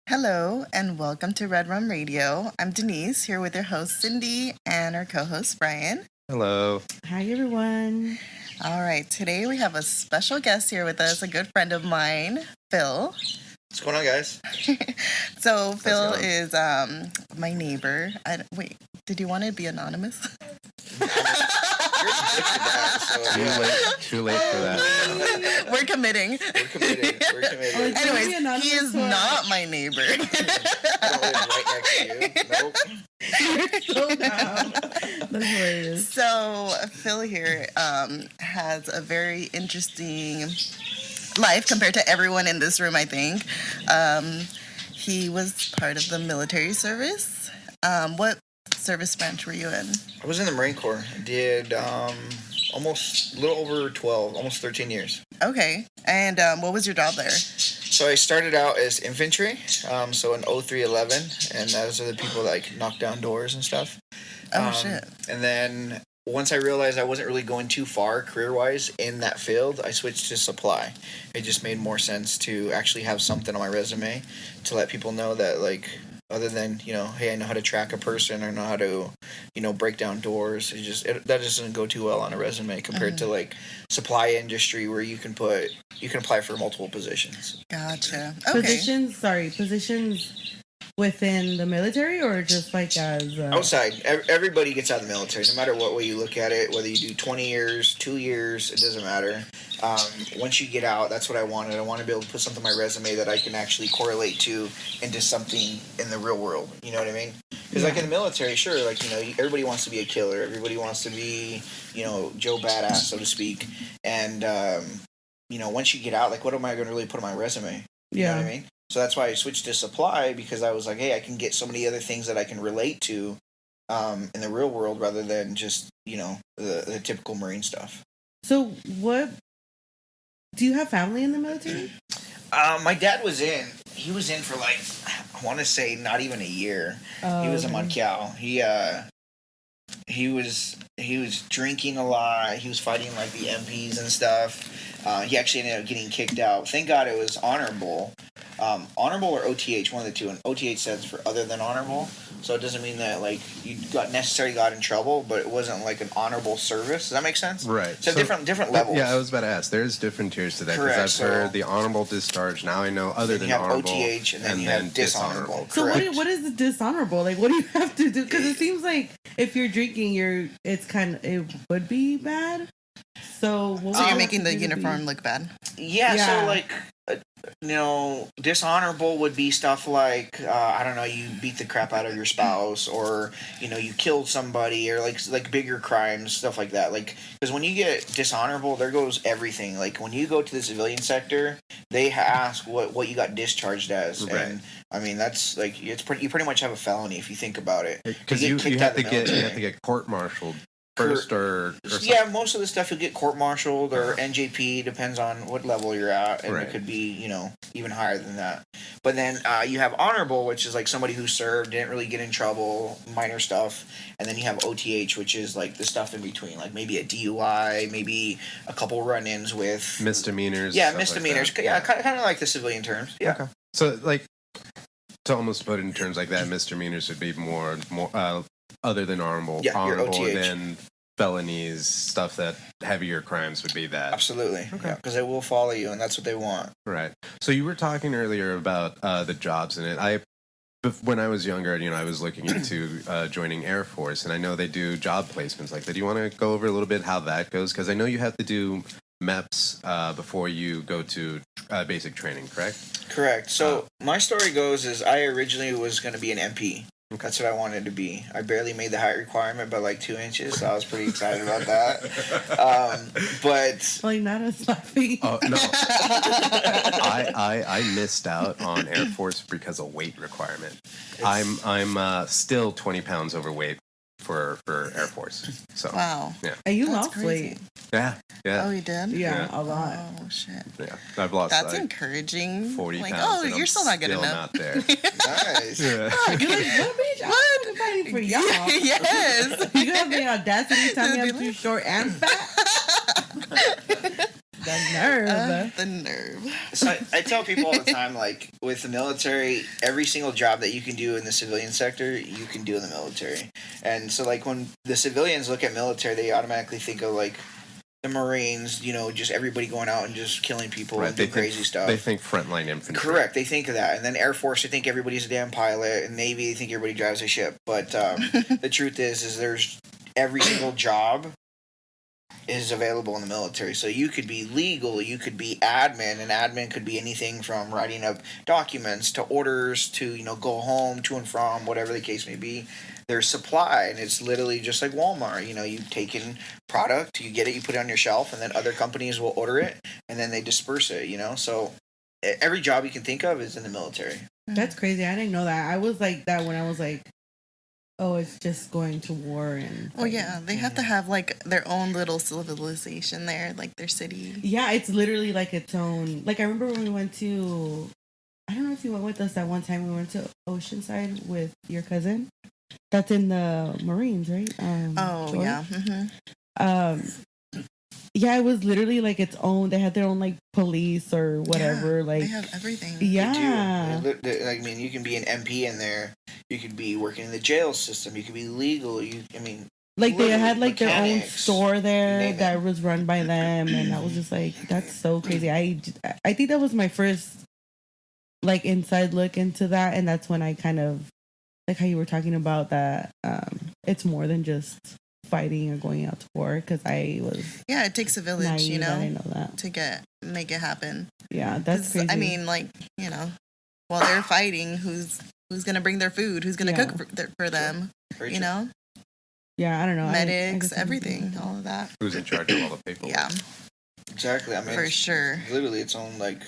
Hello and welcome to RedRum Radio. I'm Denise here with your host Cindy and our co-host Bryan. Hello. Hi everyone. All right, today we have a special guest here with us, a good friend of mine, Phil. What's going on, guys? So Phil is my neighbor. Wait, did you want to be anonymous? Too late for that. We're committing. We're committed. Anyways, he is not my neighbor. I don't live right next to you. Nope. That's hilarious. So Phil here has a very interesting life compared to everyone in this room, I think. He was part of the military service. What service branch were you in? I was in the Marine Corps. I did almost a little over 12, almost 13 years. Okay. And what was your job there? So I started out as infantry, so an 0311, and those are the people that like knock down doors and stuff. Shit. And then once I realized I wasn't really going too far career-wise in that field, I switched to supply. It just made more sense to actually have something on my resume to let people know that, like, other than, hey, I know how to track a person or know how to, break down doors. That just doesn't go too well on a resume compared to, like, supply industry where you can apply for multiple positions. Gotcha. Okay. Positions within the military or just like as outside? Everybody gets out of the military, no matter what way you look at it. Whether you do 20 years, 2 years, it doesn't matter. Once you get out, that's what I wanted. I want to be able to put something on my resume that I can actually correlate to into something in the real world. You know what I mean? Because like in the military, sure, like everybody wants to be a killer. Everybody wants to be Joe Badass, so to speak. And once you get out, like what am I going to really put on my resume? You know what I mean? So that's why I switched to supply, because I was like, hey, I can get so many other things that I can relate to in the real world rather than just, the typical Marine stuff. So what, do you have family in the military? My dad was in. He was in for like, I want to say not even a year. He was a Moncal. He was drinking a lot. He was fighting like the MPs and stuff. He actually ended up getting kicked out. Thank God it was honorable. Honorable or OTH, one of the two. And OTH stands for other than honorable. So it doesn't mean that like you necessarily got in trouble, but it wasn't like an honorable service. Does that make sense? Right. So different levels. Yeah, I was about to ask. There's different tiers to that, because I've heard the honorable discharge. Now I know other than honorable. You have OTH and then you have dishonorable. So what is the dishonorable? Like, what do you have to do? Because it seems like if you're drinking, it would be bad. So you're making the uniform look bad? Yeah. So like, dishonorable would be stuff like, I don't know, you beat the crap out of your spouse, or, you killed somebody, or like bigger crimes, stuff like that. Like, because when you get dishonorable, there goes everything. Like, when you go to the civilian sector, they ask what you got discharged as. Right. And, I mean, that's, like, you pretty much have a felony if you think about it. Because you have to get court-martialed first or yeah, most of the stuff you'll get court-martialed or NJP, depends on what level you're at, and it could be even higher than that. But then you have honorable, which is like somebody who served, didn't really get in trouble, minor stuff, and then you have OTH, which is like the stuff in between, like maybe a DUI, maybe a couple run-ins with misdemeanors. Yeah, misdemeanors. Like yeah, kind of like the civilian terms. Yeah. Okay. So like to almost put it in terms like that, misdemeanors would be more other than honorable, then felonies, stuff that heavier crimes would be that. Absolutely. Okay. Because it will follow you, and that's what they want. Right. So you were talking earlier about the jobs in it. When I was younger, I was looking into joining Air Force, and I know they do job placements like that. Do you want to go over a little bit how that goes? Because I know you have to do MEPS before you go to basic training, correct? Correct. So my story goes is I originally was going to be an MP. Okay. That's what I wanted to be. I barely made the height requirement by like 2 inches, so I was pretty excited about that. But like not as fluffy. Oh no, I missed out on Air Force because of weight requirement. I'm still 20 pounds overweight for Air Force. So wow. Yeah. And you lost weight. Yeah. Oh, you did? Yeah, a lot. Oh shit. Yeah, I've lost. That's encouraging. 40 like, pounds. Oh, you're still not good enough. Not there. Nice. Yeah. You're like, what, bitch? I'm fighting for y'all. Yes. You have the audacity to tell me I'm too short and fat. The nerve. The nerve. So I tell people all the time, like with the military, every single job that you can do in the civilian sector, you can do in the military. And so, like when the civilians look at military, they automatically think of like the Marines, you know, just everybody going out and just killing people and doing crazy stuff. They think frontline infantry. Correct. They think of that. And then Air Force, they think everybody's a damn pilot. And Navy, they think everybody drives a ship. But the truth is there's every single job is available in the military. So you could be legal, you could be admin, and admin could be anything from writing up documents to orders to, you know, go home, to and from, whatever the case may be. There's supply, and it's literally just like Walmart. You know, you take in product, you get it, you put it on your shelf, and then other companies will order it, and then they disperse it, you know? So every job you can think of is in the military. That's crazy. I didn't know that. I was like that when I was like, oh, it's just going to war and... Well, yeah, they have to have, like, their own little civilization there, like their city. Yeah, it's literally like its own... Like, I remember when we went to... I don't know if you went with us that one time we went to Oceanside with your cousin. That's in the Marines, right? George? Yeah. Yeah, it was literally like its own. They had their own like police or whatever. Yeah, like they have everything. Yeah. I mean, you can be an MP in there. You could be working in the jail system. You could be legal. Like they had like their own mechanics, store there that was run by them, and I was just like, that's so crazy. I think that was my first like inside look into that, and that's when I kind of like how you were talking about that. It's more than just fighting or going out to war, because I was it takes a village, naive, you know, I didn't know that. to make it happen. Yeah, that's crazy. I mean, like, you know, while they're fighting, who's gonna bring their food? Who's gonna cook for them? You know. Yeah, I don't know. Medics, everything, all of that. Who's in charge of all the paperwork? Yeah, exactly. I mean, for sure. Literally, its own like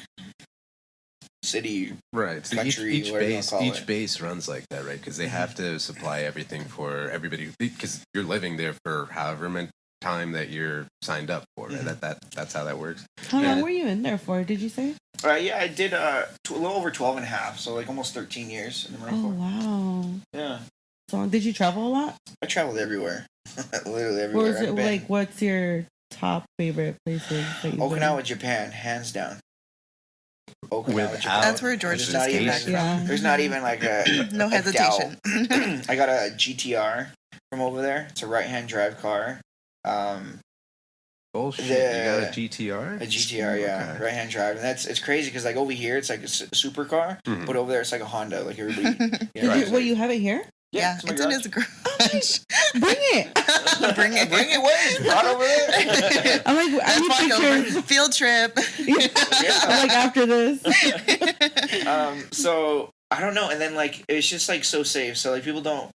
city, right? So country, each base runs like that, right? Because they have to supply everything for everybody. Because you're living there for however many time that you're signed up for. Right? That's how that works. How long were you in there for? Did you say? Yeah, I did a little over 12 and a half, so like almost 13 years in the Marine Corps. Wow. Yeah. So did you travel a lot? I traveled everywhere. Literally everywhere. Or is it like, what's your top favorite places that you've Okinawa, been? Japan, hands down. Without, Japan. That's where George just came back from. Yeah. There's not even like a no hesitation. I got a GTR from over there. It's a right-hand drive car. Bullshit. You got a GTR? A GTR, yeah, Okay. right-hand drive, and it's crazy because like over here it's like a supercar, but over there it's like a Honda. Like everybody, Wait, you have it here? Yeah, my it's in garage. his garage. Bring it. Bring it. Bring it. Where? It's brought over there. I'm like, I Let's need walk pictures. over. Field trip. I'm like, after this. So I don't know, and then like it's just like so safe. So like people don't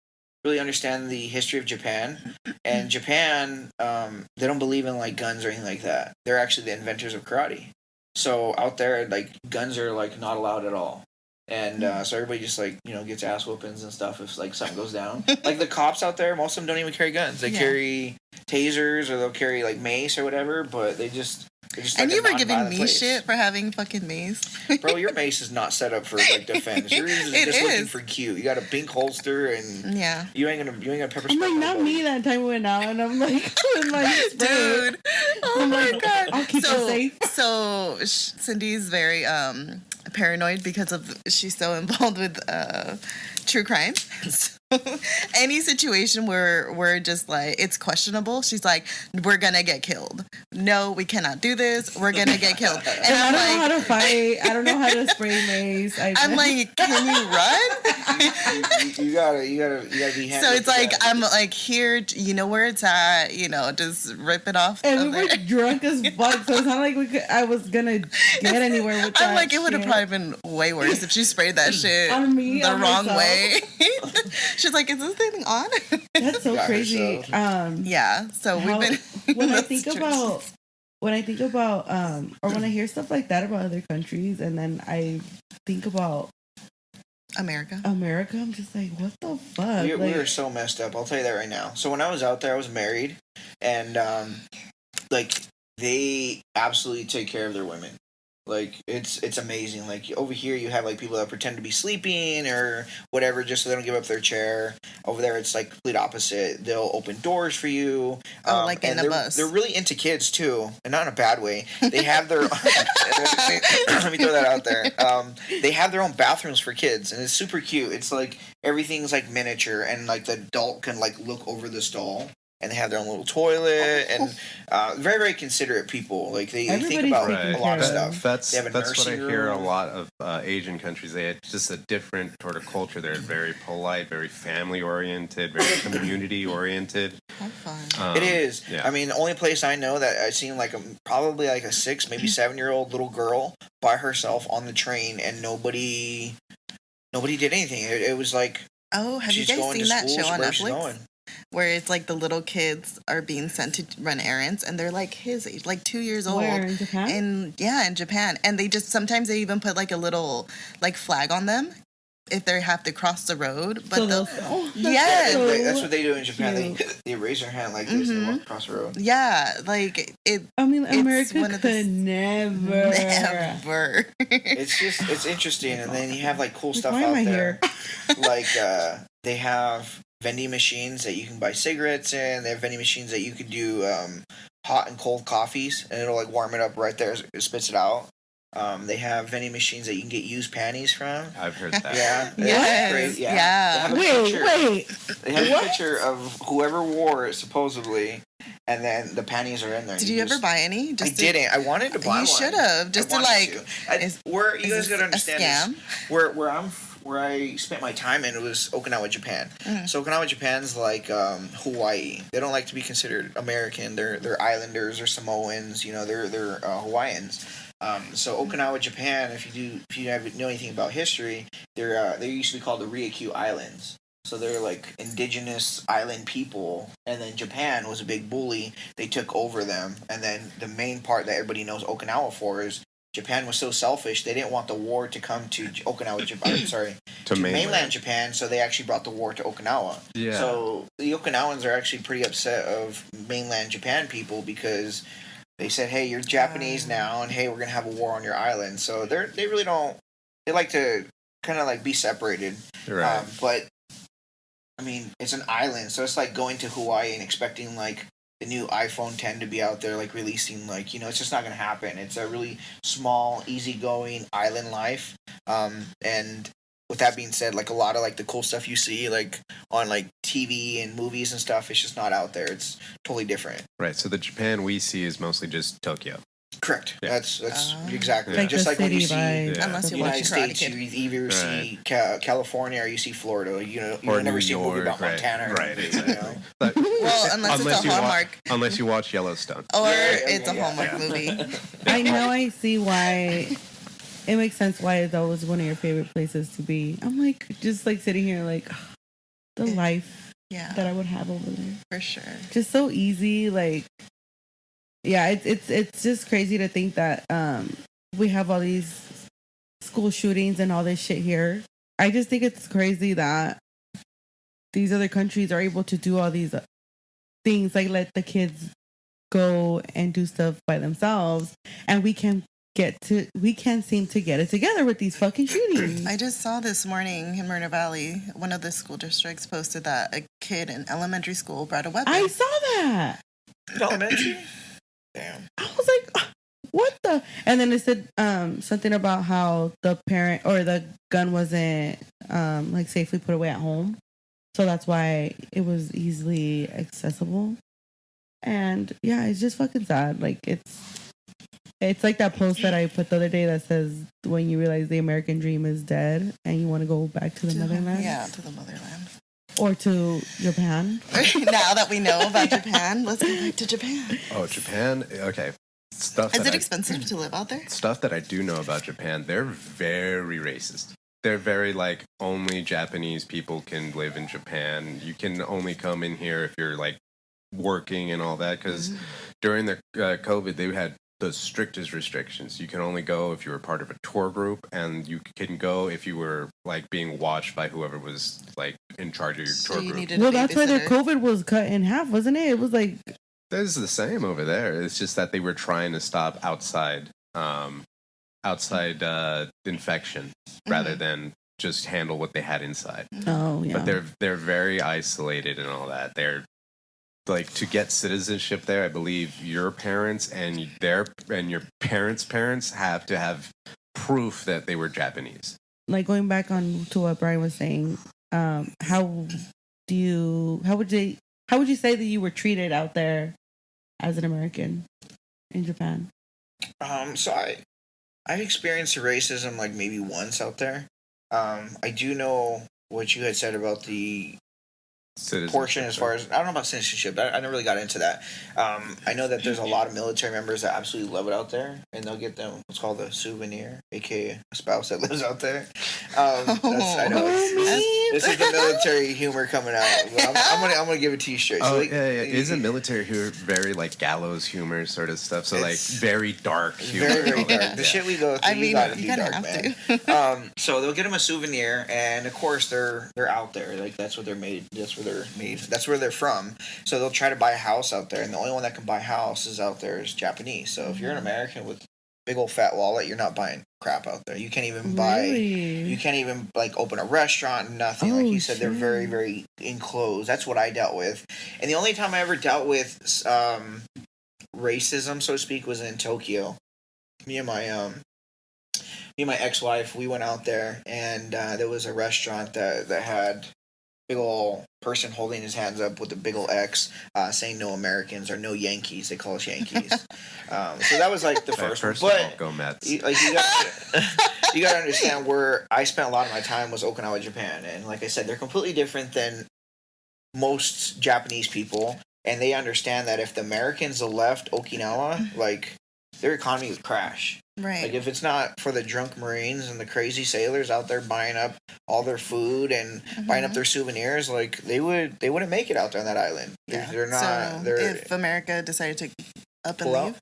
really understand the history of Japan, and Japan, they don't believe in like guns or anything like that. They're actually the inventors of karate. So out there, like guns are like not allowed at all. And so everybody just like, you know, gets ass whoopings and stuff if like something goes down. Like the cops out there, most of them don't even carry guns. They carry tasers or they'll carry like mace or whatever, but they're just And like you a were giving nonviolent me place. shit for having fucking mace. Bro, your mace is not set up for like defense. Yours is It just looking is. for cute. You got a pink holster and Yeah. you ain't gonna pepper spray. I'm like, not nobody. me that time we went out, and I'm like, Dude. Oh my god. I'll keep her safe. So Cindy's very paranoid because of she's so involved with true crime. So any situation where we're just like it's questionable, she's like, we're gonna get killed. No, we cannot do this. We're gonna get killed. And I I'm don't know how like, to fight. I don't know how to spray mace. I'm like, can you run? You gotta be handy. So it's like I'm like here, you know where it's at, you know, just rip it off. And of we were there. drunk as fuck, so it's not like I was gonna get anywhere with that. I'm like, it would have shit. probably been way worse if she sprayed that shit On me, the on wrong myself. way. She's like, is this thing on? That's so Got crazy. herself. Yeah. So How- we've been when I those think trips. about or when I hear stuff like that about other countries, and then I think about America. America, I'm just like, what the fuck? we Like, were so messed up. I'll tell you that right now. So when I was out there, I was married, and like they absolutely take care of their women. Like it's amazing. Like over here, you have like people that pretend to be sleeping or whatever, just so they don't give up their chair. Over there, it's like complete opposite. They'll open doors for you. Like in a bus. They're really into kids too, and not in a bad way. They have their let me throw that out there. They have their own bathrooms for kids, and it's super cute. It's like everything's like miniature, and like the adult can like look over the stall. And they have their own little toilet, and very, very considerate people. Like they think about a lot of stuff. That's what I hear a lot of Asian countries. They have just a different sort of culture. They're very polite, very family oriented, very community oriented. How fun! It is. Yeah. I mean, the only place I know that I've seen like probably like a 6, maybe 7-year-old little girl by herself on the train, and nobody did anything. It was like, oh, have you she's guys going seen to that school, show on where she's Netflix? going. Where it's like the little kids are being sent to run errands, and they're like his age, like 2 years old. Where, in Japan? And yeah, in Japan, and they just sometimes they even put like a little like flag on them if they have to cross the road. But yes, that's what they do in Japan. They raise their hand like this and walk across the road. Yeah, like it. I mean, it's America one of could never. It's interesting, and then you have like cool stuff Why am out I there. here? Like they have vending machines that you can buy cigarettes in. They have vending machines that you can do hot and cold coffees, and it'll like warm it up right there. It spits it out. They have vending machines that you can get used panties from. I've heard that. Yeah. Yes. Great. Yeah. They have a picture. Wait. They have a picture of whoever wore it supposedly, and then the panties are in there. Did you ever buy any? I didn't. I wanted to buy one. You should have, just to like. Where you guys is gotta this a understand scam? where I spent my time in, it was Okinawa, Japan. Mm. So Okinawa, Japan's like Hawaii. They don't like to be considered American. They're islanders or Samoans. You know, they're Hawaiians. So Okinawa, Japan. If you know anything about history, they used to be called the Ryukyu Islands. So they're like indigenous island people, and then Japan was a big bully. They took over them, and then the main part that everybody knows Okinawa for is Japan was so selfish they didn't want the war to come to Okinawa, Japan. Sorry, to mainland Japan. So they actually brought the war to Okinawa. Yeah. So the Okinawans are actually pretty upset of mainland Japan people because they said, "Hey, you're Japanese now, and hey, we're gonna have a war on your island." So they really don't. They like to kind of like be separated. Right. But I mean, it's an island, so it's like going to Hawaii and expecting like the new iPhone 10 to be out there, like releasing, like, you know, it's just not gonna happen. It's a really small, easygoing island life. And with that being said, like a lot of like the cool stuff you see like on like TV and movies and stuff, it's just not out there. It's totally different. Right. So the Japan we see is mostly just Tokyo. Correct. Yeah. That's exactly like just the like when you city see vibes. Unless the you watch United Karate States, Kid. you either see California or you see Florida. You know, Or you never New see a movie about York, Montana. Or right, anything, exactly. You know? But Well, unless it's a Hallmark, unless you watch Yellowstone. or Yeah, it's a yeah. Hallmark movie. I know. I see why. It makes sense why that was one of your favorite places to be. I'm like just like sitting here like the life Yeah, that I would have over there. for sure. Just so easy, like yeah, it's just crazy to think that we have all these school shootings and all this shit here. I just think it's crazy that these other countries are able to do all these things, like let the kids go and do stuff by themselves, and we can't seem to get it together with these fucking shootings. I just saw this morning in Myrna Valley, one of the school districts posted that a kid in elementary school brought a weapon. I saw that. Elementary. Damn. I was like, what the? And then it said something about how the parent or the gun wasn't like safely put away at home, so that's why it was easily accessible. And yeah, it's just fucking sad. Like it's like that post that I put the other day that says when you realize the American dream is dead and you want to go back to the motherland. Yeah, to the motherland. Or to Japan. Now that we know about Japan, let's go back to Japan. Oh, Japan. Okay. Is it expensive to live out there? Stuff that I do know about Japan, they're very racist. They're very like only Japanese people can live in Japan. You can only come in here if you're like working and all that. Because during the COVID, they had the strictest restrictions. You can only go if you were part of a tour group, and you can go if you were like being watched by whoever was like in charge of your tour group. Well, that's why their COVID was cut in half, wasn't it? It was like It's the same over there. It's just that they were trying to stop outside outside infection rather than just handle what they had inside. Oh yeah. But they're very isolated and all that. They're like, to get citizenship there, I believe your parents and your parents have to have proof that they were Japanese. Like going back on to what Bryan was saying, how would you say that you were treated out there as an American in Japan? So I've experienced racism like maybe once out there. I do know what you had said about the portion as far as, I don't know about citizenship. I never really got into that. I know that there's a lot of military members that absolutely love it out there, and they'll get them what's called a souvenir, aka a spouse that lives out there. I know this is the military humor coming out. But I'm gonna give it to you straight. So Isn't military humor very like gallows humor sort of stuff? So like very dark humor. Very dark. The shit we go through, you gotta be dark, have man. So they'll get them a souvenir, and of course they're out there. Like that's what they're made. That's where they're from. So they'll try to buy a house out there, and the only one that can buy houses out there is Japanese. So if you're an American with big old fat wallet, you're not buying crap out there. You can't even buy. Really? You can't even like open a restaurant. Nothing. Like you said, they're very, very enclosed. That's what I dealt with. And the only time I ever dealt with racism, so to speak, was in Tokyo. Me and my ex-wife, we went out there, and there was a restaurant that had big ol' person holding his hands up with a big ol' X, saying no Americans or no Yankees. They call us Yankees. So that was like the first one. But go Mets. you gotta understand where I spent a lot of my time was Okinawa, Japan, and like I said, they're completely different than most Japanese people, and they understand that if the Americans left Okinawa, like their economy would crash. Right. Like if it's not for the drunk Marines and the crazy sailors out there buying up all their food and buying up their souvenirs, like they wouldn't make it out there on that island. Yeah. They're not. So if America decided to up and leave,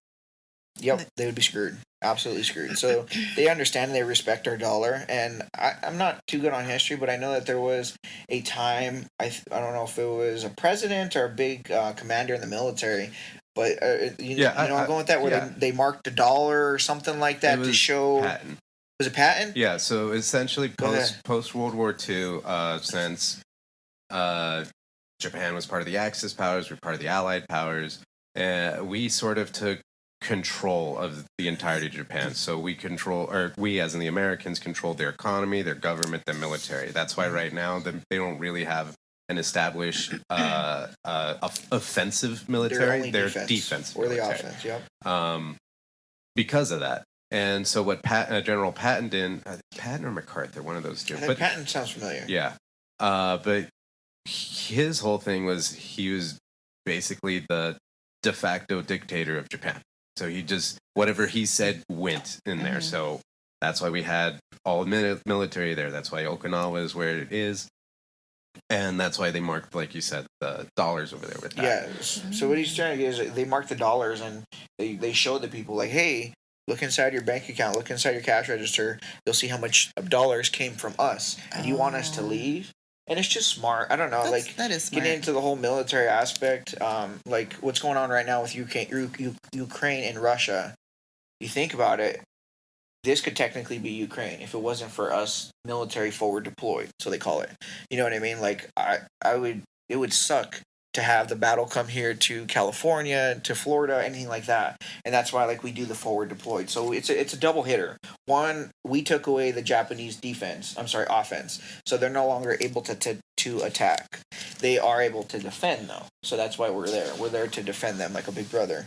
yep, they would be screwed. Absolutely screwed. So they understand and they respect our dollar. And I'm not too good on history, but I know that there was a time, I don't know if it was a president or a big commander in the military, but I'm going with that, where they marked $1 or something like that to show. Patton. Was it Patton? Yeah, so essentially post World War II, since Japan was part of the Axis powers, we're part of the Allied powers, we sort of took control of the entirety of Japan. So we as in the Americans controlled their economy, their government, their military. That's why right now they don't really have an established offensive military. They're defensive. Or the offense, yep. Because of that. And so what General Patton did, Patton or MacArthur, one of those two. But Patton sounds familiar. Yeah. But his whole thing was he was basically the de facto dictator of Japan. So he just, whatever he said went in there. So that's why we had all military there. That's why Okinawa is where it is. And that's why they marked, like you said, the dollars over there with that. Yeah. So what he's trying to get is they marked the dollars, and they showed the people like, hey, look inside your bank account, look inside your cash register. You'll see how much dollars came from us. And you want us to leave? And it's just smart. I don't know. That is smart. Getting into the whole military aspect, like what's going on right now with Ukraine and Russia. You think about it, this could technically be Ukraine if it wasn't for us military forward deployed, so they call it. You know what I mean? Like it would suck to have the battle come here to California, to Florida, anything like that. And that's why like we do the forward deployed. So it's a double hitter. One, we took away the Japanese offense. So they're no longer able to attack. They are able to defend though. So that's why we're there. We're there to defend them like a big brother.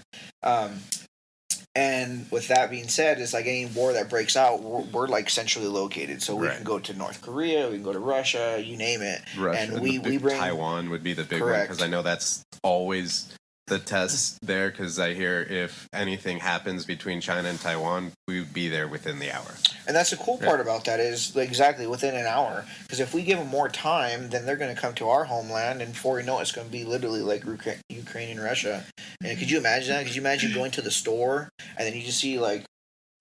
And with that being said, it's like any war that breaks out, we're like centrally located. So we can go to North Korea, we can go to Russia, you name it. Russia, and we bring Taiwan would be the big one, because I know that's always the test there, because I hear if anything happens between China and Taiwan, we would be there within the hour. And that's the cool part about that is like, exactly within an hour. Because if we give them more time, then they're going to come to our homeland, and before we know it, it's going to be literally like Ukraine and Russia. And could you imagine that? Could you imagine going to the store and then you just see like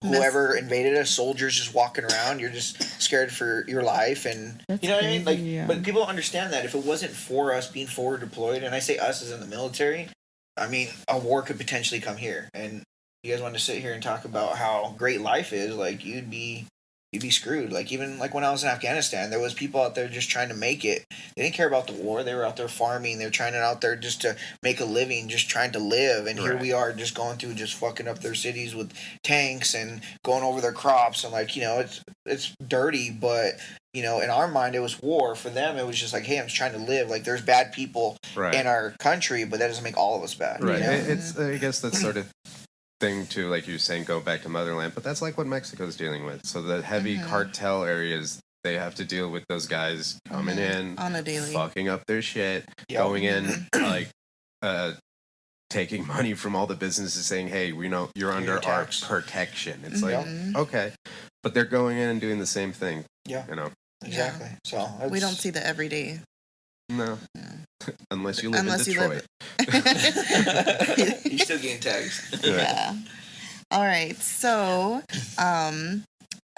whoever invaded us, soldiers just walking around? You're just scared for your life, and you know what I mean? Like, but people don't understand that if it wasn't for us being forward deployed, and I say us as in the military, I mean a war could potentially come here, and you guys wanted to sit here and talk about how great life is, like you'd be screwed. Like even like when I was in Afghanistan, there was people out there just trying to make it. They didn't care about the war. They were out there farming. They were trying out there just to make a living, just trying to live. And here we are, just going through, just fucking up their cities with tanks and going over their crops. And like, you know, it's dirty, but you know, in our mind, it was war. For them, it was just like, hey, I'm just trying to live. Like, there's bad people in our country, but that doesn't make all of us bad. Right. You know? It's I guess that's sort of thing too, like you were saying, go back to motherland, but that's like what Mexico's dealing with. So the heavy cartel areas, they have to deal with those guys coming in on a daily, fucking up their shit, going in like taking money from all the businesses, saying, hey, we know you're under our protection. It's like, okay, but they're going in and doing the same thing. You know, exactly. So we don't see the everyday. No. Unless you live in Detroit. You're still getting tags. Yeah. All right. So, I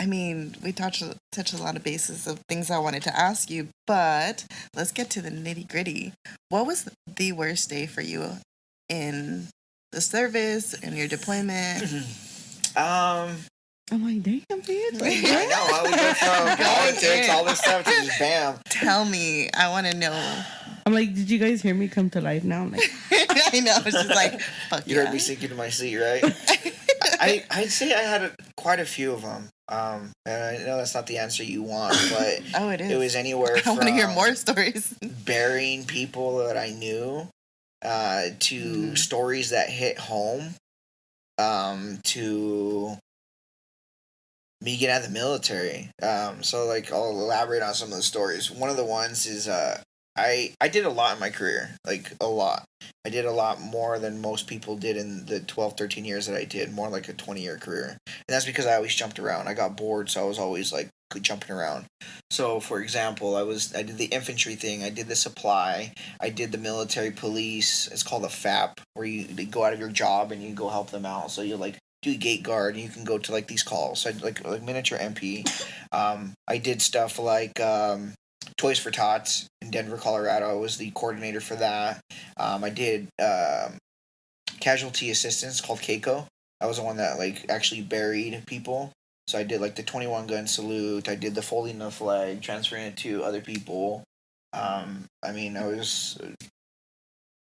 mean, we touched a lot of bases of things I wanted to ask you, but let's get to the nitty gritty. What was the worst day for you in the service, in your deployment? I'm like, damn, bitch. Like, I know. I was just from politics, all this stuff, to just bam. Tell me. I want to know. I'm like, did you guys hear me come to life now? I'm like, I know. It's just like, fuck you heard me sinking in my seat, right? I'd say I had quite a few of them. And I know that's not the answer you want, but it is. It was anywhere from... I want to hear more stories. Burying people that I knew, to stories that hit home, to me getting out of the military. So like I'll elaborate on some of the stories. One of the ones is I did a lot in my career, like a lot. I did a lot more than most people did in the 12, 13 years that I did, more like a 20-year career. And that's because I always jumped around. I got bored, so I was always like jumping around. So for example, I did the infantry thing, I did the supply, I did the military police. It's called a FAP, where they go out of your job and you go help them out. So you like do gate guard and you can go to like these calls. So I did like miniature MP. I did stuff like Toys for Tots in Denver, Colorado. I was the coordinator for that. I did casualty assistance called Keiko. I was the one that like actually buried people. So I did like the 21 gun salute. I did the folding the flag, transferring it to other people. I mean, I was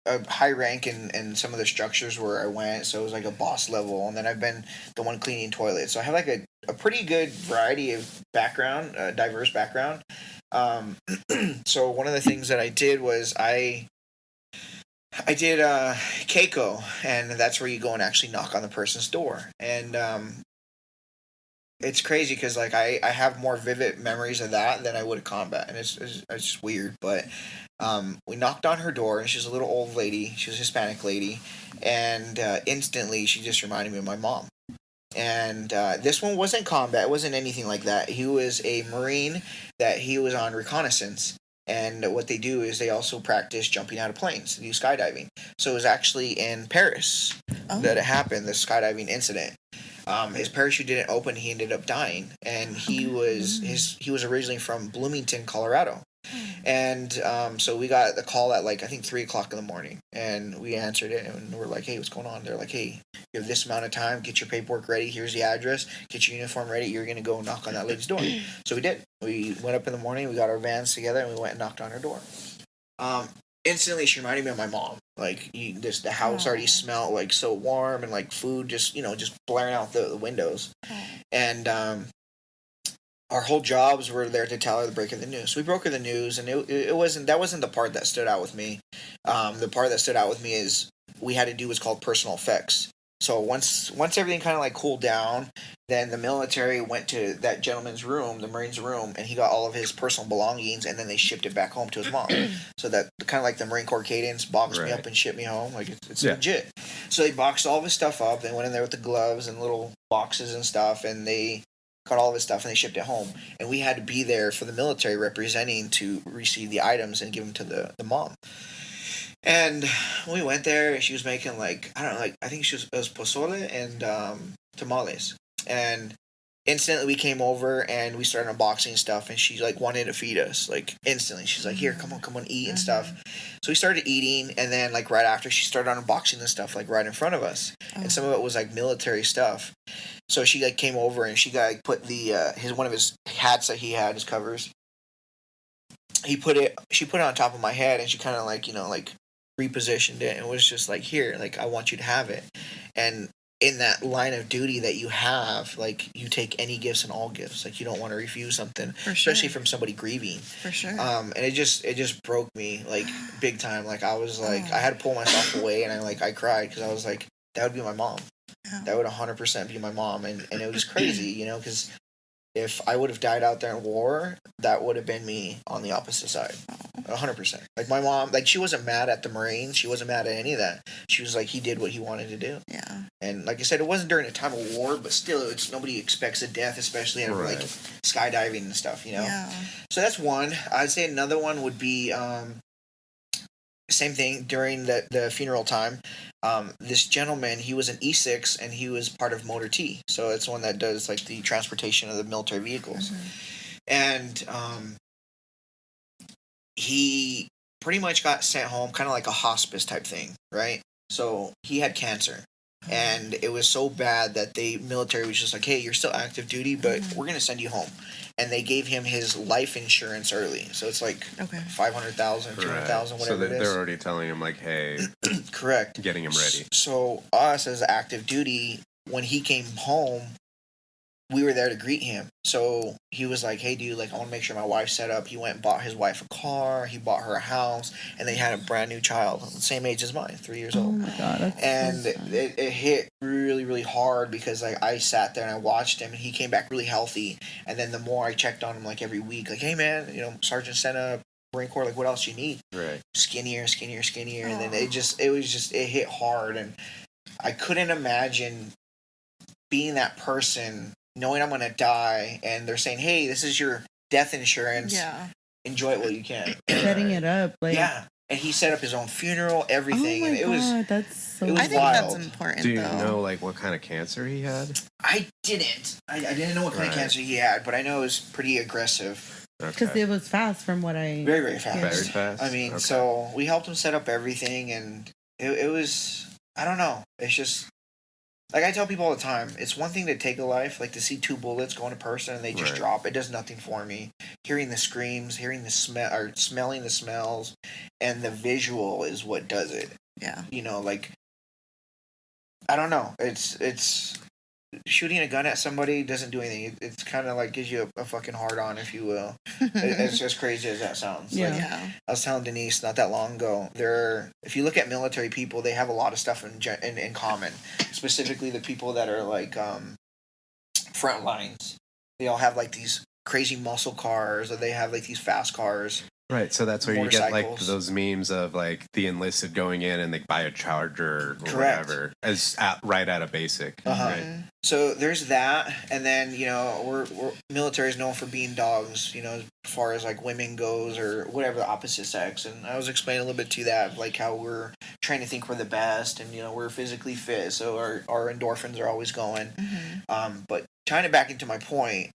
a high rank in some of the structures where I went. So it was like a boss level. And then I've been the one cleaning toilets. So I have like a pretty good variety of background, diverse background. So one of the things that I did was I did Keiko, and that's where you go and actually knock on the person's door. And it's crazy because like I have more vivid memories of that than I would of combat, and it's just weird. But we knocked on her door, and she's a little old lady. She was a Hispanic lady, and instantly she just reminded me of my mom. And this one wasn't combat. It wasn't anything like that. He was a Marine that he was on reconnaissance. And what they do is they also practice jumping out of planes. They do skydiving. So it was actually in Paris that it happened, the skydiving incident. His parachute didn't open. He ended up dying. And he was originally from Bloomington, Colorado. And so we got the call at like I think 3 o'clock in the morning, and we answered it, and we're like, hey, what's going on? They're like, hey, you have this amount of time, get your paperwork ready, here's the address, get your uniform ready, you're gonna go knock on that lady's door. So we did. We went up in the morning, we got our vans together, and we went and knocked on her door. Instantly she reminded me of my mom. Like the house already smelled like so warm, and like food just blaring out the windows. And our whole jobs were there to tell her the break of the news. So we broke her the news, and that wasn't the part that stood out with me. The part that stood out with me is we had to do what's called personal effects. So once everything kind of like cooled down, then the military went to that gentleman's room, the Marine's room, and he got all of his personal belongings, and then they shipped it back home to his mom. So that kind of like the Marine Corps cadence boxed me up and shipped me home. Like it's legit. So they boxed all of his stuff up. They went in there with the gloves and little boxes and stuff, and they got all of his stuff and they shipped it home. And we had to be there for the military representing to receive the items and give them to the mom. And we went there, and she was making like, I don't know, like I think it was pozole and tamales. And instantly we came over and we started unboxing stuff, and she like wanted to feed us like instantly. She's like, here, come on, eat and stuff. So we started eating, and then like right after she started unboxing the stuff like right in front of us, and some of it was like military stuff. So she like came over and she got like put the one of his hats that he had, his covers. She put it on top of my head, and she kind of like like repositioned it and was just like, here, like I want you to have it. And in that line of duty that you have, like you take any gifts and all gifts. Like you don't want to refuse something, especially from somebody grieving. For sure. And it just broke me like big time. Like I was like, I had to pull myself away, and I cried because I was like, that would be my mom. That would 100% be my mom, and it was crazy, because if I would have died out there in war, that would have been me on the opposite side. 100%. Like my mom, like she wasn't mad at the Marines. She wasn't mad at any of that. She was like, he did what he wanted to do. Yeah. And like I said, it wasn't during a time of war, but still, it's nobody expects a death, especially out of like skydiving and stuff, Yeah. So that's one. I'd say another one would be same thing during the funeral time. This gentleman, he was an E6 and he was part of Motor T. So it's one that does like the transportation of the military vehicles. And he pretty much got sent home, kind of like a hospice type thing, right? So he had cancer. And it was so bad that the military was just like, hey, you're still active duty, but we're going to send you home. And they gave him his life insurance early. So it's like 500,000, 200,000, whatever it is. They're already telling him like, hey. Correct. Getting him ready. So us as active duty, when he came home, we were there to greet him. So he was like, hey, dude, like I want to make sure my wife's set up. He went and bought his wife a car. He bought her a house. And they had a brand new child, the same age as mine, 3 years old. Oh, my God. And it hit really, really hard because like I sat there and I watched him, and he came back really healthy. And then the more I checked on him like every week, like, hey, man, Sergeant Senna, Marine Corps, like what else you need? Right. Skinnier. And then it hit hard. And I couldn't imagine being that person, knowing I'm going to die, and they're saying, hey, this is your death insurance. Yeah. Enjoy it while you can. Setting it up. Like, yeah. And he set up his own funeral, everything. Oh my and it God, that's so it was I think wild. that's important, Do you though. know like what kind of cancer he had? I didn't. I didn't know what kind of cancer he had, but I know it was pretty aggressive. Because it was fast from what I... Very, very fast. Very fast? I mean, so we helped him set up everything, and it was... I don't know. It's just... Like I tell people all the time, it's one thing to take a life, like to see 2 bullets go in a person and they just drop. It does nothing for me. Hearing the screams, hearing the smell, or smelling the smells, and the visual is what does it. Yeah. Like I don't know. It's shooting a gun at somebody doesn't do anything. It's kind of like gives you a fucking hard on, if you will. It's as crazy as that sounds. Yeah. Like, I was telling Denise not that long ago. If you look at military people, they have a lot of stuff in common. Specifically, the people that are like front lines. They all have like these crazy muscle cars, or they have like these fast cars. Right, so that's where you get like Motorcycles. those memes of like the enlisted going in and they buy a Charger or whatever right at a basic. Right? So there's that, and then we're military is known for being dogs. As far as like women goes or whatever the opposite sex. And I was explaining a little bit to that, like how we're trying to think we're the best, and we're physically fit, so our endorphins are always going. But tying it back into my point,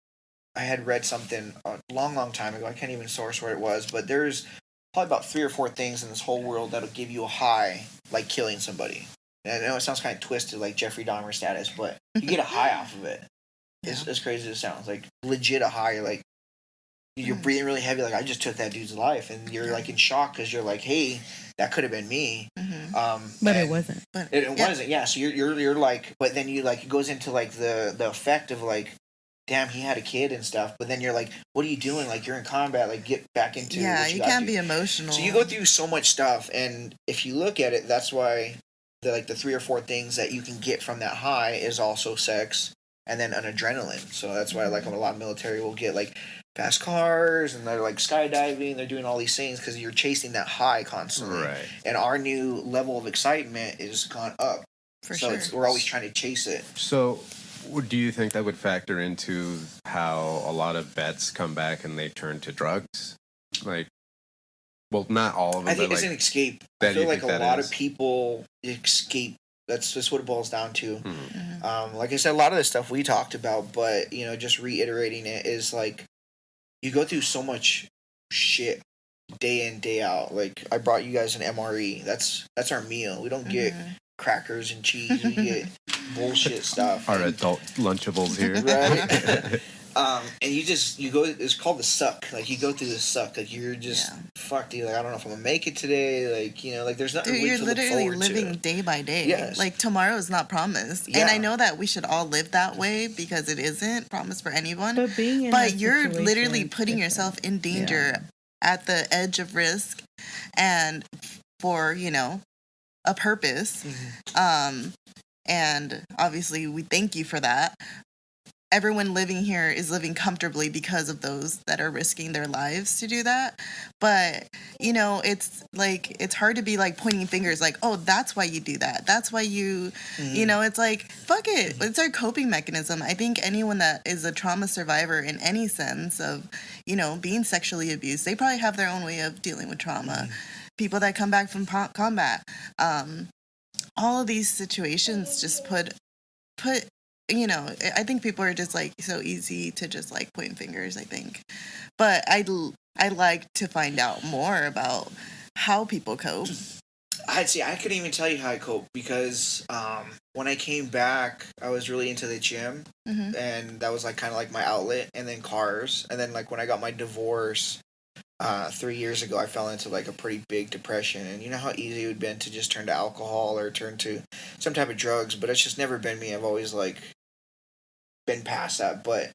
I had read something a long time ago. I can't even source where it was, but there's probably about 3 or 4 things in this whole world that'll give you a high, like killing somebody. And I know it sounds kind of twisted, like Jeffrey Dahmer status, but you get a high off of it. It's as crazy as it sounds. Like, legit a high. Like, you're breathing really heavy, like, I just took that dude's life. And you're, like, in shock because you're like, hey, that could have been me. But it wasn't. It wasn't, yeah. So you're like, but then you, like, it goes into, like, the effect of, like, damn, he had a kid and stuff. But then you're like, what are you doing? Like, you're in combat. Like, get back into what you can't be emotional. So you go through so much stuff. And if you look at it, that's why the 3 or 4 things that you can get from that high is also sex and then an adrenaline. So that's why, like, a lot of military will get, like, fast cars, and they're, like, skydiving. They're doing all these things because you're chasing that high constantly. Right. And our new level of excitement is gone up. For so sure. we're always trying to chase it. So do you think that would factor into how a lot of vets come back and they turn to drugs? Like, well, not all of them. I think but it's like, an escape. that I feel you like think a that lot is? of people escape That's just what it boils down to. Like I said, a lot of the stuff we talked about, but just reiterating it is like you go through so much shit day in day out. Like I brought you guys an MRE. That's our meal. We don't get crackers and cheese. We get bullshit stuff. Our adult Lunchables here, right? And you go. It's called the suck. Like you go through the suck. Like you're just fuck, dude. Like I don't know if I'm gonna make it today. Like like there's nothing. Dude, really you're to look literally forward living to. day by day. Yes. Like tomorrow is not promised, and I know that we should all live that way because it isn't promised for anyone. But you're literally putting yourself in danger at the edge of risk, and for a purpose. And obviously we thank you for that. Everyone living here is living comfortably because of those that are risking their lives to do that. But, it's like, it's hard to be like pointing fingers like, oh, that's why you do that. That's why you, it's like, fuck it. It's our coping mechanism. I think anyone that is a trauma survivor in any sense of, being sexually abused, they probably have their own way of dealing with trauma. People that come back from combat, all of these situations just put I think people are just like so easy to just like point fingers, I think. But I'd like to find out more about how people cope. I couldn't even tell you how I cope because when I came back, I was really into the gym, and that was like kind of like my outlet, and then cars, and then like when I got my divorce 3 years ago, I fell into like a pretty big depression, and you know how easy it would have been to just turn to alcohol or turn to some type of drugs, but it's just never been me. I've always like been past that. But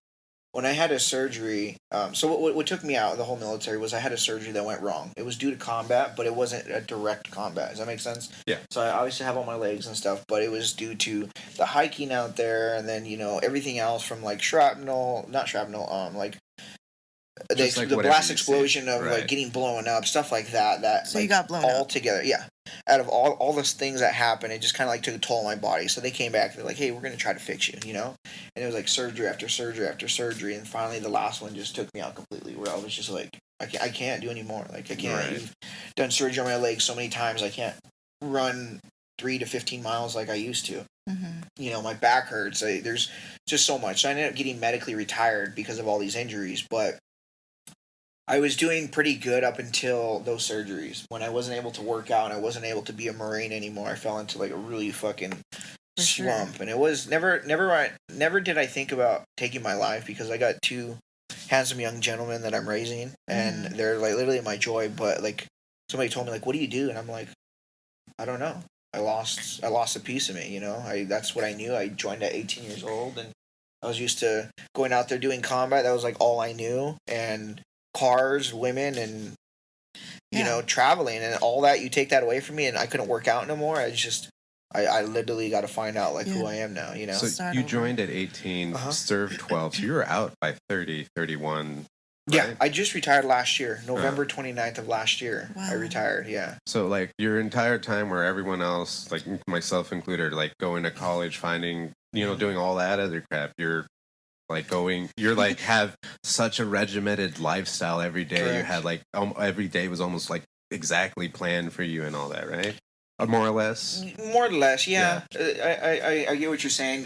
when I had a surgery, so what took me out of the whole military was I had a surgery that went wrong. It was due to combat, but it wasn't a direct combat. Does that make sense? Yeah. So I obviously have all my legs and stuff, but it was due to the hiking out there, and then everything else from like like the blast explosion of like getting blown up, stuff like that. So like, you got blown all up together, yeah. Out of all those things that happened, it just kind of like took a toll on my body. So they came back. They're like, "Hey, we're gonna try to fix you," And it was like surgery after surgery after surgery, and finally the last one just took me out completely. Where I was just like, I can't do anymore. Like I can't. You've done surgery on my legs so many times. I can't run 3 to 15 miles like I used to. My back hurts. There's just so much. So I ended up getting medically retired because of all these injuries, but I was doing pretty good up until those surgeries. When I wasn't able to work out and I wasn't able to be a Marine anymore, I fell into like a really fucking slump. And it was never did I think about taking my life because I got 2 handsome young gentlemen that I'm raising, and they're like literally my joy. But like somebody told me like, "What do you do?" And I'm like, I don't know. I lost a piece of me. That's what I knew. I joined at 18 years old, and I was used to going out there doing combat. That was like all I knew, and cars, women, and traveling and all that. You take that away from me, and I couldn't work out no more. I literally got to find out like who I am now. So you joined at 18, served 12, so you were out by 30, 31. Right? Yeah, I just retired last year, November 29th of last year. Wow. I retired. Yeah. So like your entire time, where everyone else, like myself included, like going to college, finding doing all that other crap, you're like have such a regimented lifestyle every day. Correct. You had like every day was almost like exactly planned for you and all that, right? More or less. More or less, yeah. I get what you're saying.